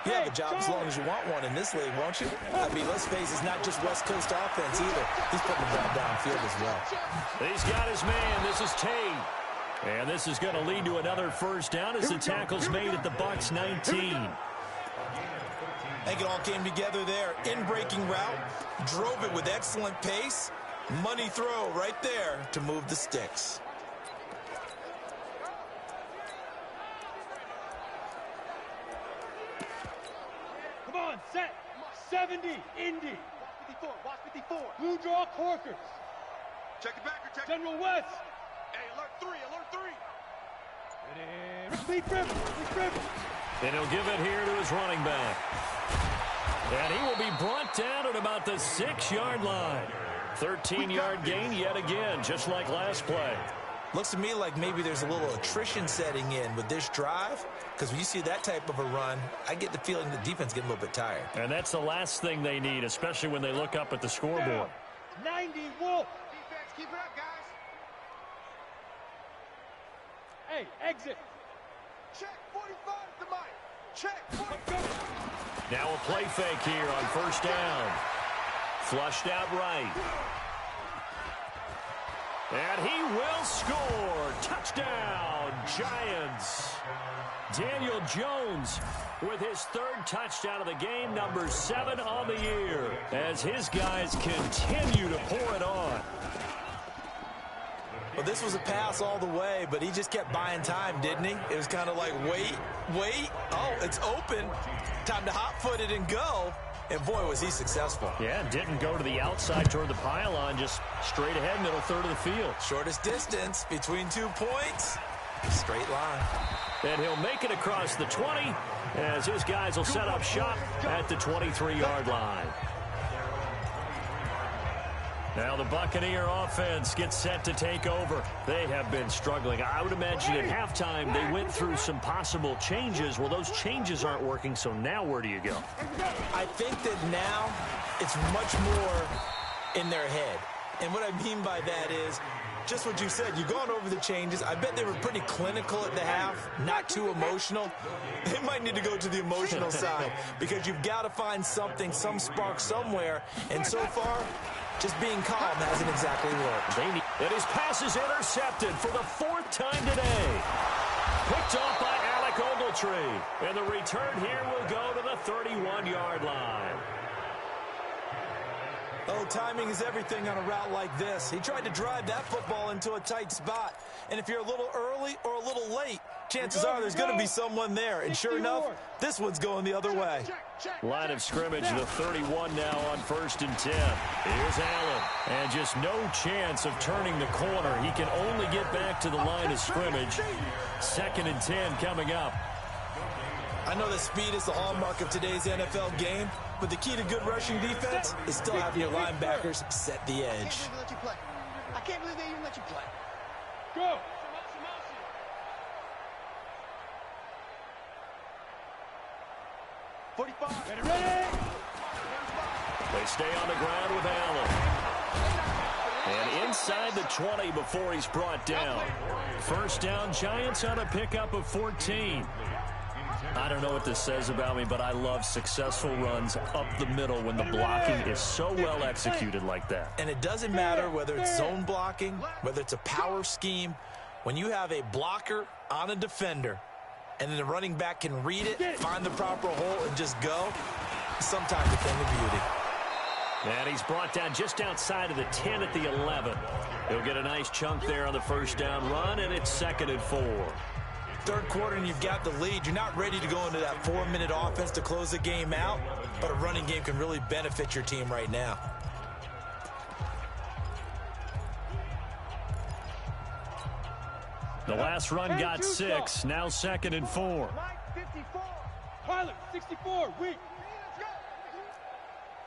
you have a job as long as you want one in this league, won't you? I mean, let's face it, it's not just West Coast offense either. He's putting the ball downfield as well. He's got his man. This is Tate. And this is going to lead to another 1st down as the tackle's made at the Bucs 19. I think it all came together there. In-breaking route, drove it with excellent pace. Money throw right there to move the sticks. Come on, set. 70, Indy. Watch 54. Blue draw Corkers. Check it back. Check General West. Hey, alert 3. And he'll give it here to his running back. And he will be brought down at about the 6-yard line. 13-yard gain yet again, just like last play. Looks to me like maybe there's a little attrition setting in with this drive, because when you see that type of a run, I get the feeling the defense getting a little bit tired. And that's the last thing they need, especially when they look up at the scoreboard. 90 Wolf. Defense, keep it up, guys. Hey, exit. Check 45 to Mike. Check 45. Now a play fake here on 1st down. Flushed out right. And he will score. Touchdown, Giants. Daniel Jones with his 3rd touchdown of the game, number 7 on the year, as his guys continue to pour it on. Well, this was a pass all the way, but he just kept buying time, didn't he? It was kind of like, wait. Oh, it's open. Time to hot-foot it and go. And, boy, was he successful. Yeah, didn't go to the outside toward the pylon, just straight ahead, middle third of the field. Shortest distance between 2 points. Straight line. And he'll make it across the 20 as his guys will set up shop at the 23-yard line. Now the Buccaneer offense gets set to take over. They have been struggling. I would imagine at halftime they went through some possible changes. Well, those changes aren't working, so now where do you go? I think that now it's much more in their head. And what I mean by that is just what you said. You've gone over the changes. I bet they were pretty clinical at the half, not too emotional. They might need to go to the emotional side because you've got to find something, some spark somewhere. And so far, just being calm hasn't exactly worked. And his pass is intercepted for the 4th time today. Picked off by Alec Ogletree. And the return here will go to the 31-yard line. Oh, timing is everything on a route like this. He tried to drive that football into a tight spot. And if you're a little early or a little late, chances are there's going to be someone there. And sure enough, this one's going the other way. Line of scrimmage, the 31 now on 1st and 10. Here's Allen. And just no chance of turning the corner. He can only get back to the line of scrimmage. 2nd and 10 coming up. I know that speed is the hallmark of today's NFL game, but the key to good rushing defense is still having your linebackers set the edge. I can't believe they even let you play. Go! 45. Ready! They stay on the ground with Allen. And inside the 20 before he's brought down. 1st down, Giants on a pickup of 14. I don't know what this says about me, but I love successful runs up the middle when the blocking is so well executed like that. And it doesn't matter whether it's zone blocking, whether it's a power scheme. When you have a blocker on a defender, and then the running back can read it, find the proper hole, and just go, sometimes a thing of beauty. And he's brought down just outside of the 10 at the 11. He'll get a nice chunk there on the 1st down run, and it's 2nd and 4. 3rd quarter and you've got the lead. You're not ready to go into that 4-minute offense to close the game out, but a running game can really benefit your team right now. The last run got 6. Now 2nd and 4. 54. Pilot, 64. Weak.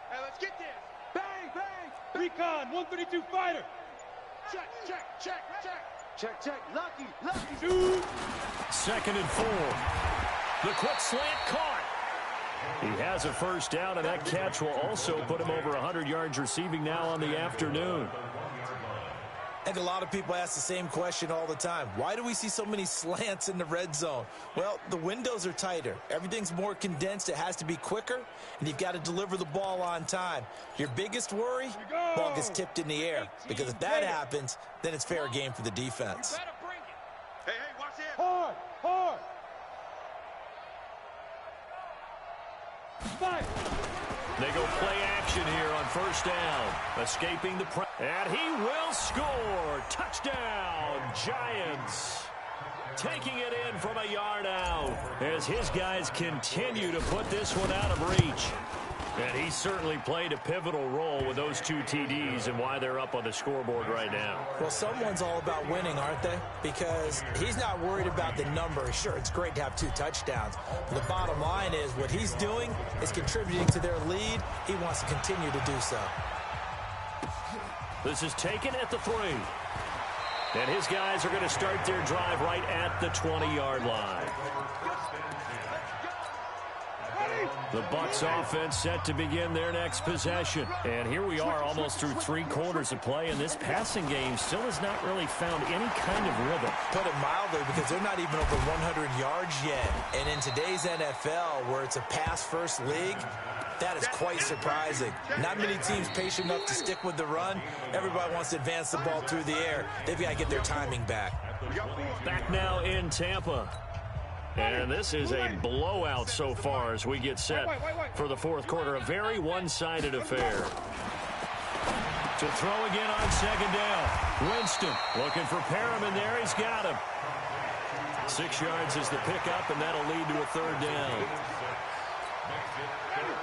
Hey, let's get this. Bang, bang. Recon, 132 fighter. Check, check, check, check. Check, check. Lucky, lucky. Shoot. 2nd and 4. The quick slant caught. He has a 1st down, and that catch will also put him over 100 yards receiving now on the afternoon. I think a lot of people ask the same question all the time. Why do we see so many slants in the red zone? Well, the windows are tighter. Everything's more condensed. It has to be quicker, and you've got to deliver the ball on time. Your biggest worry, ball gets tipped in the air, because if that happens, then it's fair game for the defense. Hey, watch it. Hard, hard. Fight. They go play action here on 1st down. Escaping the press. And he will score. Touchdown, Giants. Taking it in from a yard out as his guys continue to put this one out of reach. And he certainly played a pivotal role with those 2 TDs and why they're up on the scoreboard right now. Well, someone's all about winning, aren't they? Because he's not worried about the number. Sure, it's great to have 2 touchdowns. But the bottom line is what he's doing is contributing to their lead. He wants to continue to do so. This is taken at the 3. And his guys are going to start their drive right at the 20-yard line. The Bucs offense set to begin their next possession. And here we are almost through 3 quarters of play, and this passing game still has not really found any kind of rhythm. Put it mildly, because they're not even over 100 yards yet. And in today's NFL, where it's a pass-first league, that is quite surprising. Not many teams patient enough to stick with the run. Everybody wants to advance the ball through the air. They've got to get their timing back. Back now in Tampa. And this is a blowout so far as we get set for the 4th quarter. A very one-sided affair. To throw again on 2nd down. Winston looking for Perriman there. He's got him. 6 yards is the pickup, and that'll lead to a 3rd down.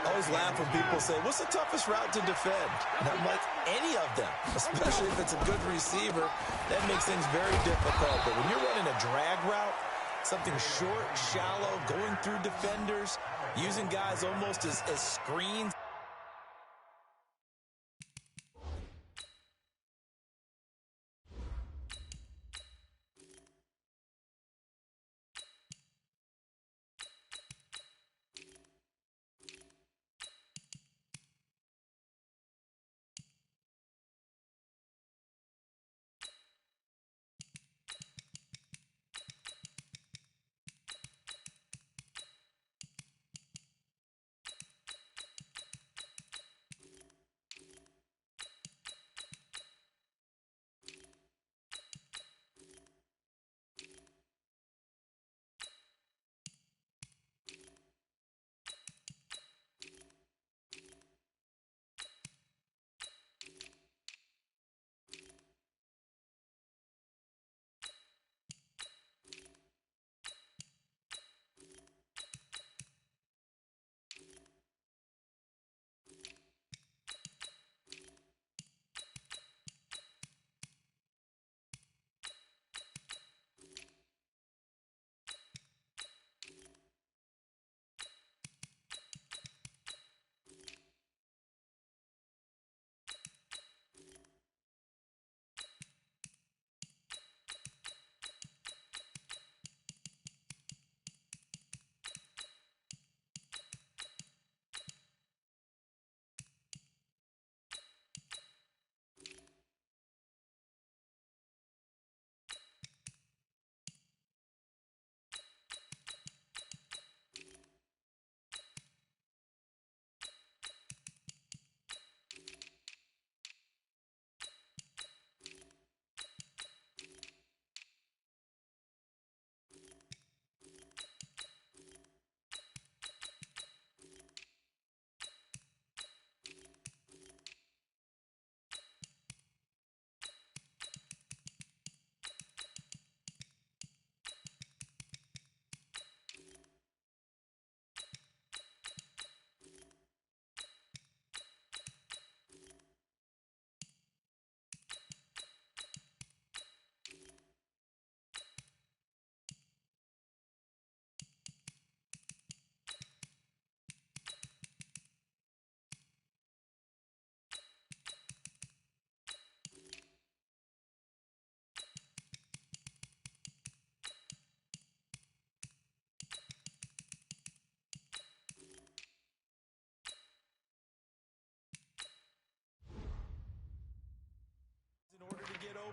I always laugh when people say, what's the toughest route to defend? And I'm like, any of them, especially if it's a good receiver. That makes things very difficult. But when you're running a drag route, something short, shallow, going through defenders, using guys almost as screens.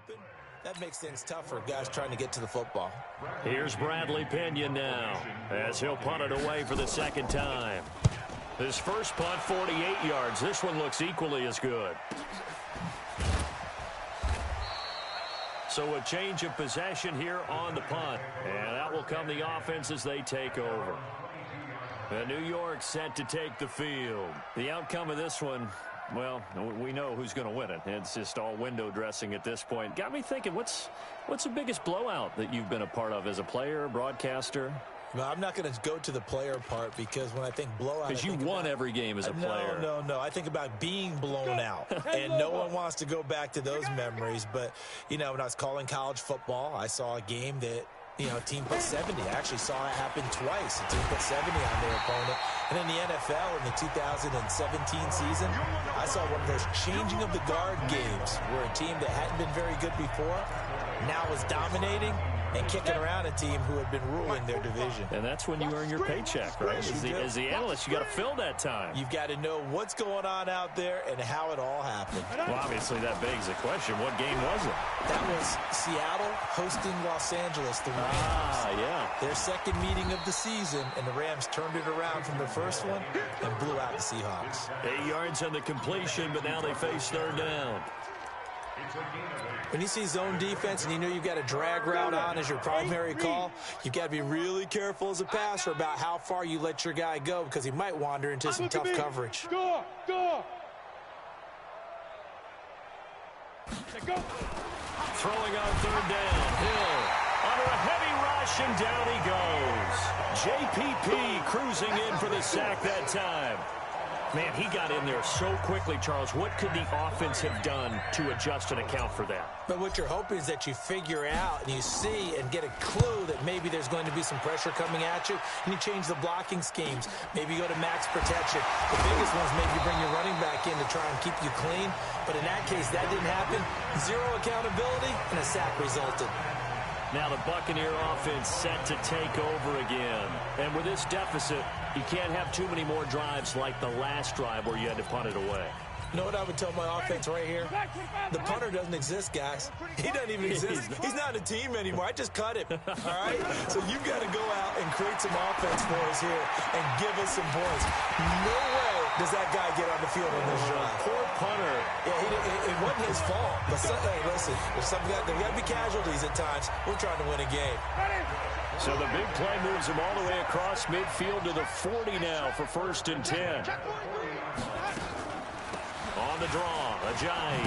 open, that makes things tough for guys trying to get to the football. Here's Bradley Pinion now as he'll punt it away for the second time. His first punt, 48 yards. This one looks equally as good. So a change of possession here on the punt. And that will come the offense as they take over. And New York set to take the field. The outcome of this one, well, we know who's going to win it. It's just all window dressing at this point. Got me thinking, what's the biggest blowout that you've been a part of as a player, broadcaster? Well, I'm not going to go to the player part because when I think blowout, because you won every game as a player. No. I think about being blown out, and no one wants to go back to those memories. But, you know, when I was calling college football, I saw a game that, you know, a team put 70. I actually saw it happen twice. A team put 70 on their opponent. And in the NFL, in the 2017 season, I saw one of those changing of the guard games where a team that hadn't been very good before now was dominating and kicking around a team who had been ruling their division. And that's when you earn your paycheck, right? As the analyst, you got to fill that time. You've got to know what's going on out there and how it all happened. Well, obviously, that begs the question, what game was it? That was Seattle hosting Los Angeles, the Rams. Yeah. Their second meeting of the season, and the Rams turned it around from the first one and blew out the Seahawks. 8 yards on the completion, but now they face third down. When you see zone defense and you know you've got a drag route on as your primary call, you've got to be really careful as a passer about how far you let your guy go because he might wander into some tough coverage. Go! Throwing on third down. Hill under a heavy rush, and down he goes. JPP cruising in for the sack that time. Man, he got in there so quickly, Charles. What could the offense have done to adjust and account for that? But what you're hoping is that you figure out and you see and get a clue that maybe there's going to be some pressure coming at you, and you change the blocking schemes. Maybe you go to max protection. The biggest ones, maybe you bring your running back in to try and keep you clean. But in that case, that didn't happen. Zero accountability, and a sack resulted. Now the Buccaneer offense set to take over again. And with this deficit, you can't have too many more drives like the last drive where you had to punt it away. You know what I would tell my offense right here? The punter doesn't exist, guys. He doesn't even exist. He's not a team anymore. I just cut him, all right? So you've got to go out and create some offense for us here and give us some points. No way does that guy get on the field on this drive. Poor punter. Yeah, it wasn't his fault. But hey, listen, there's got to be casualties at times. We're trying to win a game. So the big play moves him all the way across midfield to the 40 now for 1st and 10. On the draw, Ajayi.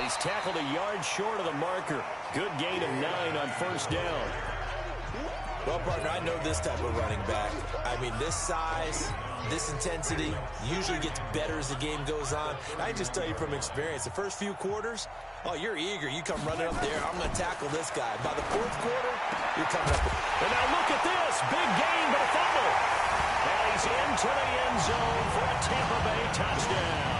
He's tackled a yard short of the marker. Good gain of 9 on 1st down. Well, partner, I know this type of running back. I mean, this size, this intensity usually gets better as the game goes on. And I just tell you from experience, the first few quarters, oh, you're eager. You come running up there. I'm going to tackle this guy. By the 4th quarter, you're coming up. And now look at this. Big gain, but a fumble. And he's into the end zone for a Tampa Bay touchdown.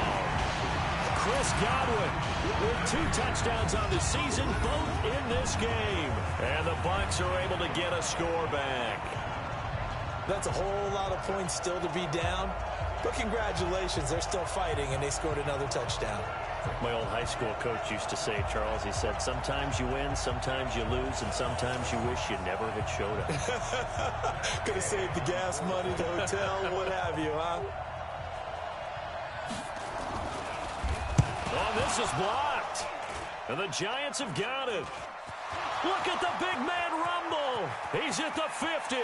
Chris Godwin with 2 touchdowns on the season, both in this game. And the Bucs are able to get a score back. That's a whole lot of points still to be down. But congratulations, they're still fighting, and they scored another touchdown. My old high school coach used to say, Charles, he said, sometimes you win, sometimes you lose, and sometimes you wish you never had showed up. Could have saved the gas money, the hotel, what have you, huh? Oh, this is blocked. And the Giants have got it. Look at the big man rumble. He's at the 50,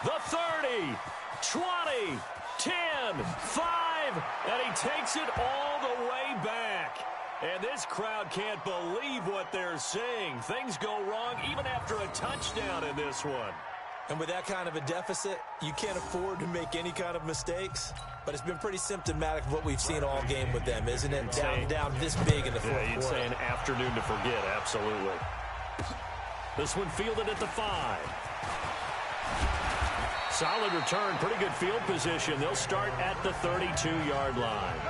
the 30, 20, 10, 5, and he takes it all the way back. And this crowd can't believe what they're seeing. Things go wrong even after a touchdown in this one. And with that kind of a deficit, you can't afford to make any kind of mistakes. But it's been pretty symptomatic of what we've seen all game with them, isn't it? Down this big in the 4th quarter. Yeah, you'd say an afternoon to forget, absolutely. This one fielded at the 5. Solid return, pretty good field position. They'll start at the 32-yard line.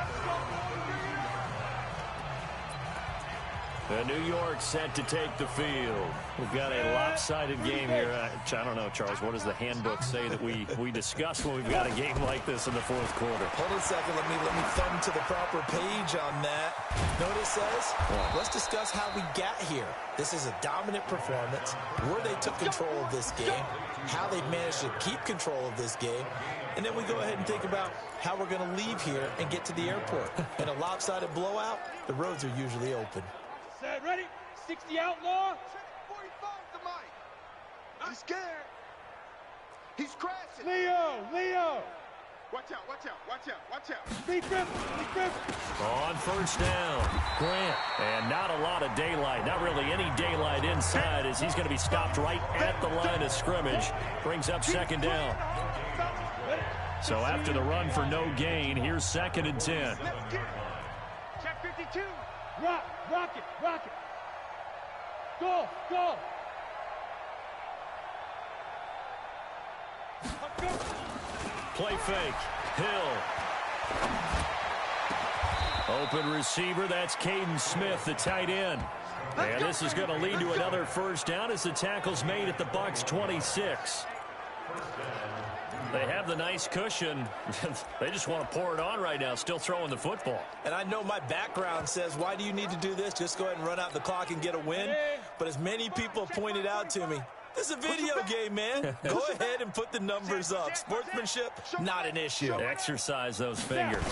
New York set to take the field. We've got a lopsided game here. I don't know, Charles, what does the handbook say that we discuss when we've got a game like this in the fourth quarter? Hold on a second. Let me thumb to the proper page on that. Notice says, let's discuss how we got here. This is a dominant performance, where they took control of this game, how they've managed to keep control of this game, and then we go ahead and think about how we're going to leave here and get to the airport. In a lopsided blowout, the roads are usually open. Set, ready? 60 outlaw. 45 to Mike. He's scared. He's crashing. Leo. Watch out, watch out, watch out, watch out. Speed Griffin. On first down, Grant. And not a lot of daylight, not really any daylight inside, as he's going to be stopped right at the line of scrimmage. Brings up second down. So after the run for no gain, here's 2nd and 10. Check 52. Rock it. Go. Play fake. Hill. Open receiver. That's Caden Smith, the tight end. And this is going to lead to another first down as the tackle's made at the Bucs 26. They have the nice cushion. They just want to pour it on right now, still throwing the football. And I know my background says, why do you need to do this? Just go ahead and run out the clock and get a win. But as many people have pointed out to me, this is a video game, man. Go ahead and put the numbers up. Sportsmanship, not an issue. Exercise those fingers.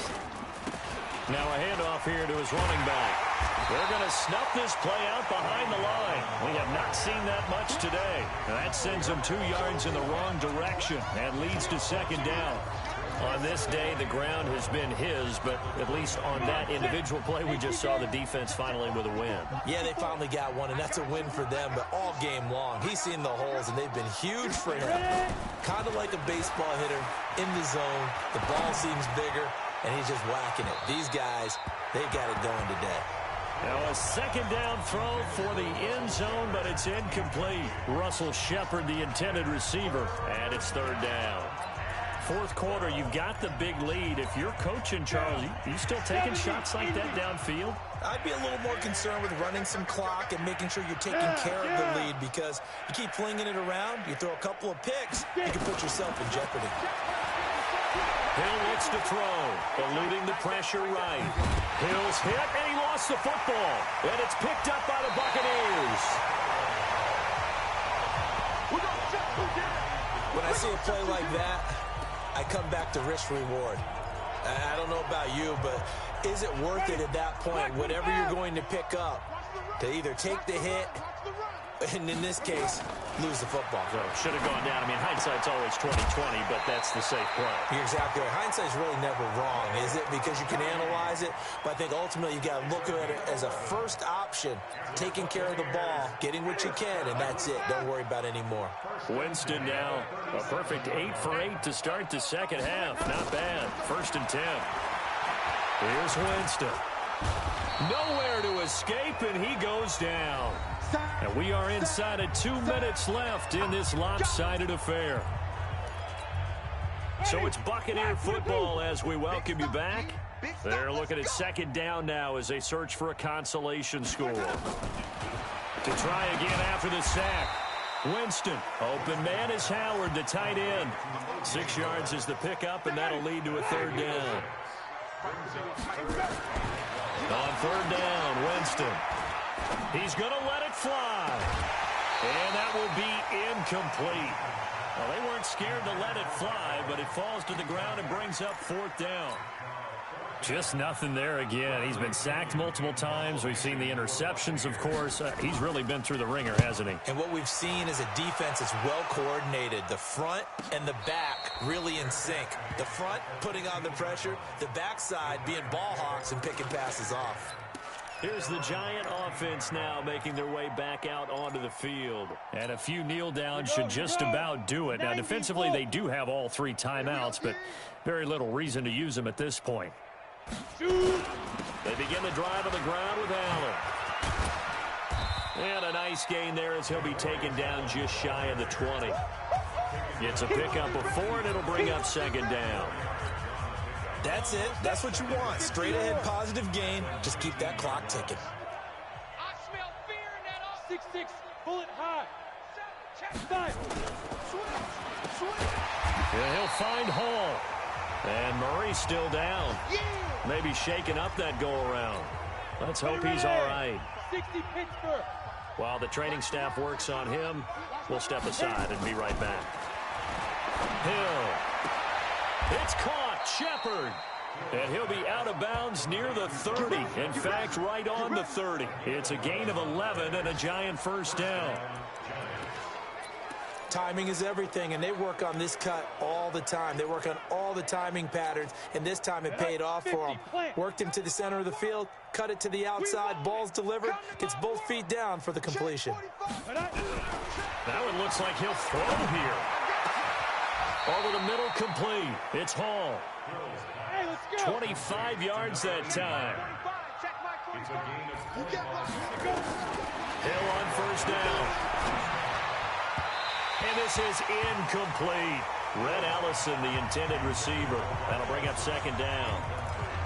Now a handoff here to his running back. They're going to snuff this play out behind the line. We have not seen that much today. And that sends them 2 yards in the wrong direction and leads to second down. On this day, the ground has been his, but at least on that individual play, we just saw the defense finally with a win. Yeah, they finally got one, and that's a win for them, but all game long, he's seen the holes, and they've been huge for him. Kind of like a baseball hitter in the zone. The ball seems bigger, and he's just whacking it. These guys, they've got it going today. Now a second down throw for the end zone, but it's incomplete. Russell Shepard, the intended receiver, and it's third down. Fourth quarter, you've got the big lead. If you're coaching, Charles, you still taking shots like that downfield? I'd be a little more concerned with running some clock and making sure you're taking care of the lead, because you keep flinging it around, you throw a couple of picks, you can put yourself in jeopardy. Hill looks to throw, eluding the pressure right. Hill's hit, and he lost the football. And it's picked up by the Buccaneers. When I see a play like that, I come back to risk-reward. I don't know about you, but is it worth it at that point, whatever you're going to pick up, to either take the hit, and in this case, lose the football? So should have gone down. I mean, hindsight's always 20/20, but that's the safe play. You're exactly right. Hindsight's really never wrong, is it? Because you can analyze it, but I think ultimately you got to look at it as a first option, taking care of the ball, getting what you can, and that's it. Don't worry about any more. Winston now, a perfect 8 for 8 to start the second half. Not bad. 1st and 10. Here's Winston. Nowhere to escape, and he goes down. And we are inside of 2 minutes left in this lopsided affair. So it's Buccaneer football as we welcome you back. They're looking at second down now as they search for a consolation score. To try again after the sack. Winston, open man is Howard, the tight end. 6 yards is the pickup, and that'll lead to a third down. On third down, Winston. He's going to let it fly. And that will be incomplete. Well, they weren't scared to let it fly, but it falls to the ground and brings up 4th down. Just nothing there again. He's been sacked multiple times. We've seen the interceptions, of course. He's really been through the ringer, hasn't he? And what we've seen is a defense that's well coordinated. The front and the back really in sync. The front putting on the pressure, the backside being ball hawks and picking passes off. Here's the Giant offense now making their way back out onto the field. And a few kneel downs should just about do it. Now, defensively, they do have all 3 timeouts, but very little reason to use them at this point. They begin the drive on the ground with Allen. And a nice gain there as he'll be taken down just shy of the 20. It's a pickup of 4, and it'll bring up second down. That's it. That's what you want. Straight ahead positive gain. Just keep that clock ticking. 6'6", bullet high. Fire. Yeah, he'll find Hall. And Murray's still down. Maybe shaking up that go-around. Let's hope he's all right. 60 Pittsburgh. While the training staff works on him, we'll step aside and be right back. Hill. It's caught. Shepard. And he'll be out of bounds near the 30. In fact, right on the 30. It's a gain of 11 and a giant first down. Timing is everything, and they work on this cut all the time. They work on all the timing patterns, and this time it paid off for them. Worked him to the center of the field, cut it to the outside, ball's delivered, gets both feet down for the completion. That one looks like he'll throw here. Over the middle, complete. It's Hall. 25 yards that time. Hill on first down. And this is incomplete. Red Allison, the intended receiver. That'll bring up second down.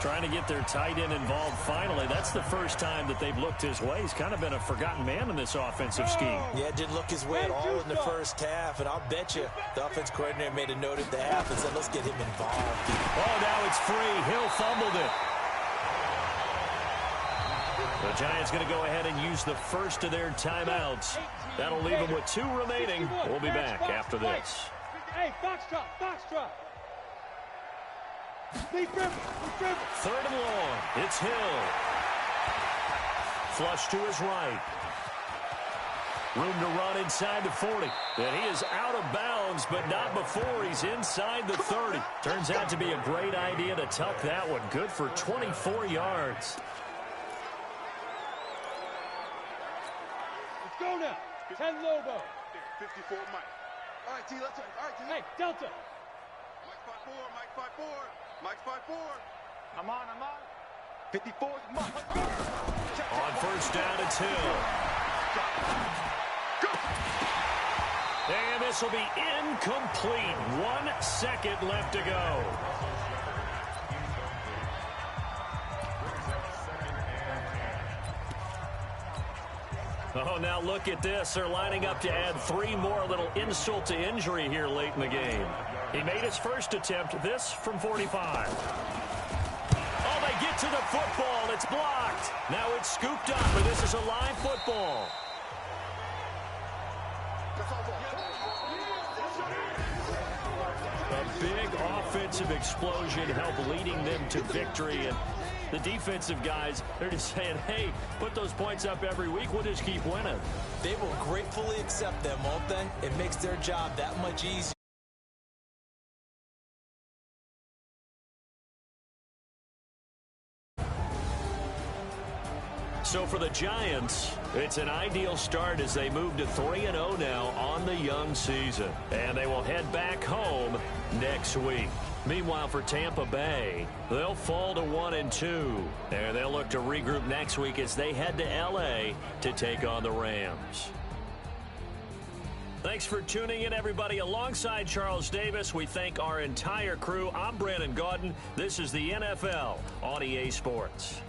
Trying to get their tight end involved finally. That's the first time that they've looked his way. He's kind of been a forgotten man in this offensive scheme. Yeah, it didn't look his way at all in the first half. And I'll bet you the offense coordinator made a note at the half and said, let's get him involved. Oh, now it's free. Hill fumbled it. The Giants going to go ahead and use the first of their timeouts. That'll leave them with 2 remaining. We'll be back after this. Hey, foxtrot, foxtrot. Third and long. It's Hill. Flush to his right. Room to run inside the 40. And he is out of bounds, but not before he's inside the 30. Turns out to be a great idea to tuck that one. Good for 24 yards. Let's go now. 10 Lobo. 54 Mike. All right, T, let's go. All right, T. Hey, Delta. Mike 5-4, Mike 5-4. Mike 5-4. I'm on. 54 is Mike. On first down, it's Hill. And this will be incomplete. 1 second left to go. Oh, now look at this. They're lining up to add 3 more, a little insult to injury here late in the game. He made his first attempt, this from 45. Oh, they get to the football. It's blocked. Now it's scooped up, but this is a live football. A big offensive explosion helped leading them to victory, and the defensive guys, they're just saying, hey, put those points up every week. We'll just keep winning. They will gratefully accept them, won't they? It makes their job that much easier. So for the Giants, it's an ideal start as they move to 3-0 now on the young season. And they will head back home next week. Meanwhile, for Tampa Bay, they'll fall to 1-2. And they'll look to regroup next week as they head to L.A. to take on the Rams. Thanks for tuning in, everybody. Alongside Charles Davis, we thank our entire crew. I'm Brandon Gaudin. This is the NFL on EA Sports.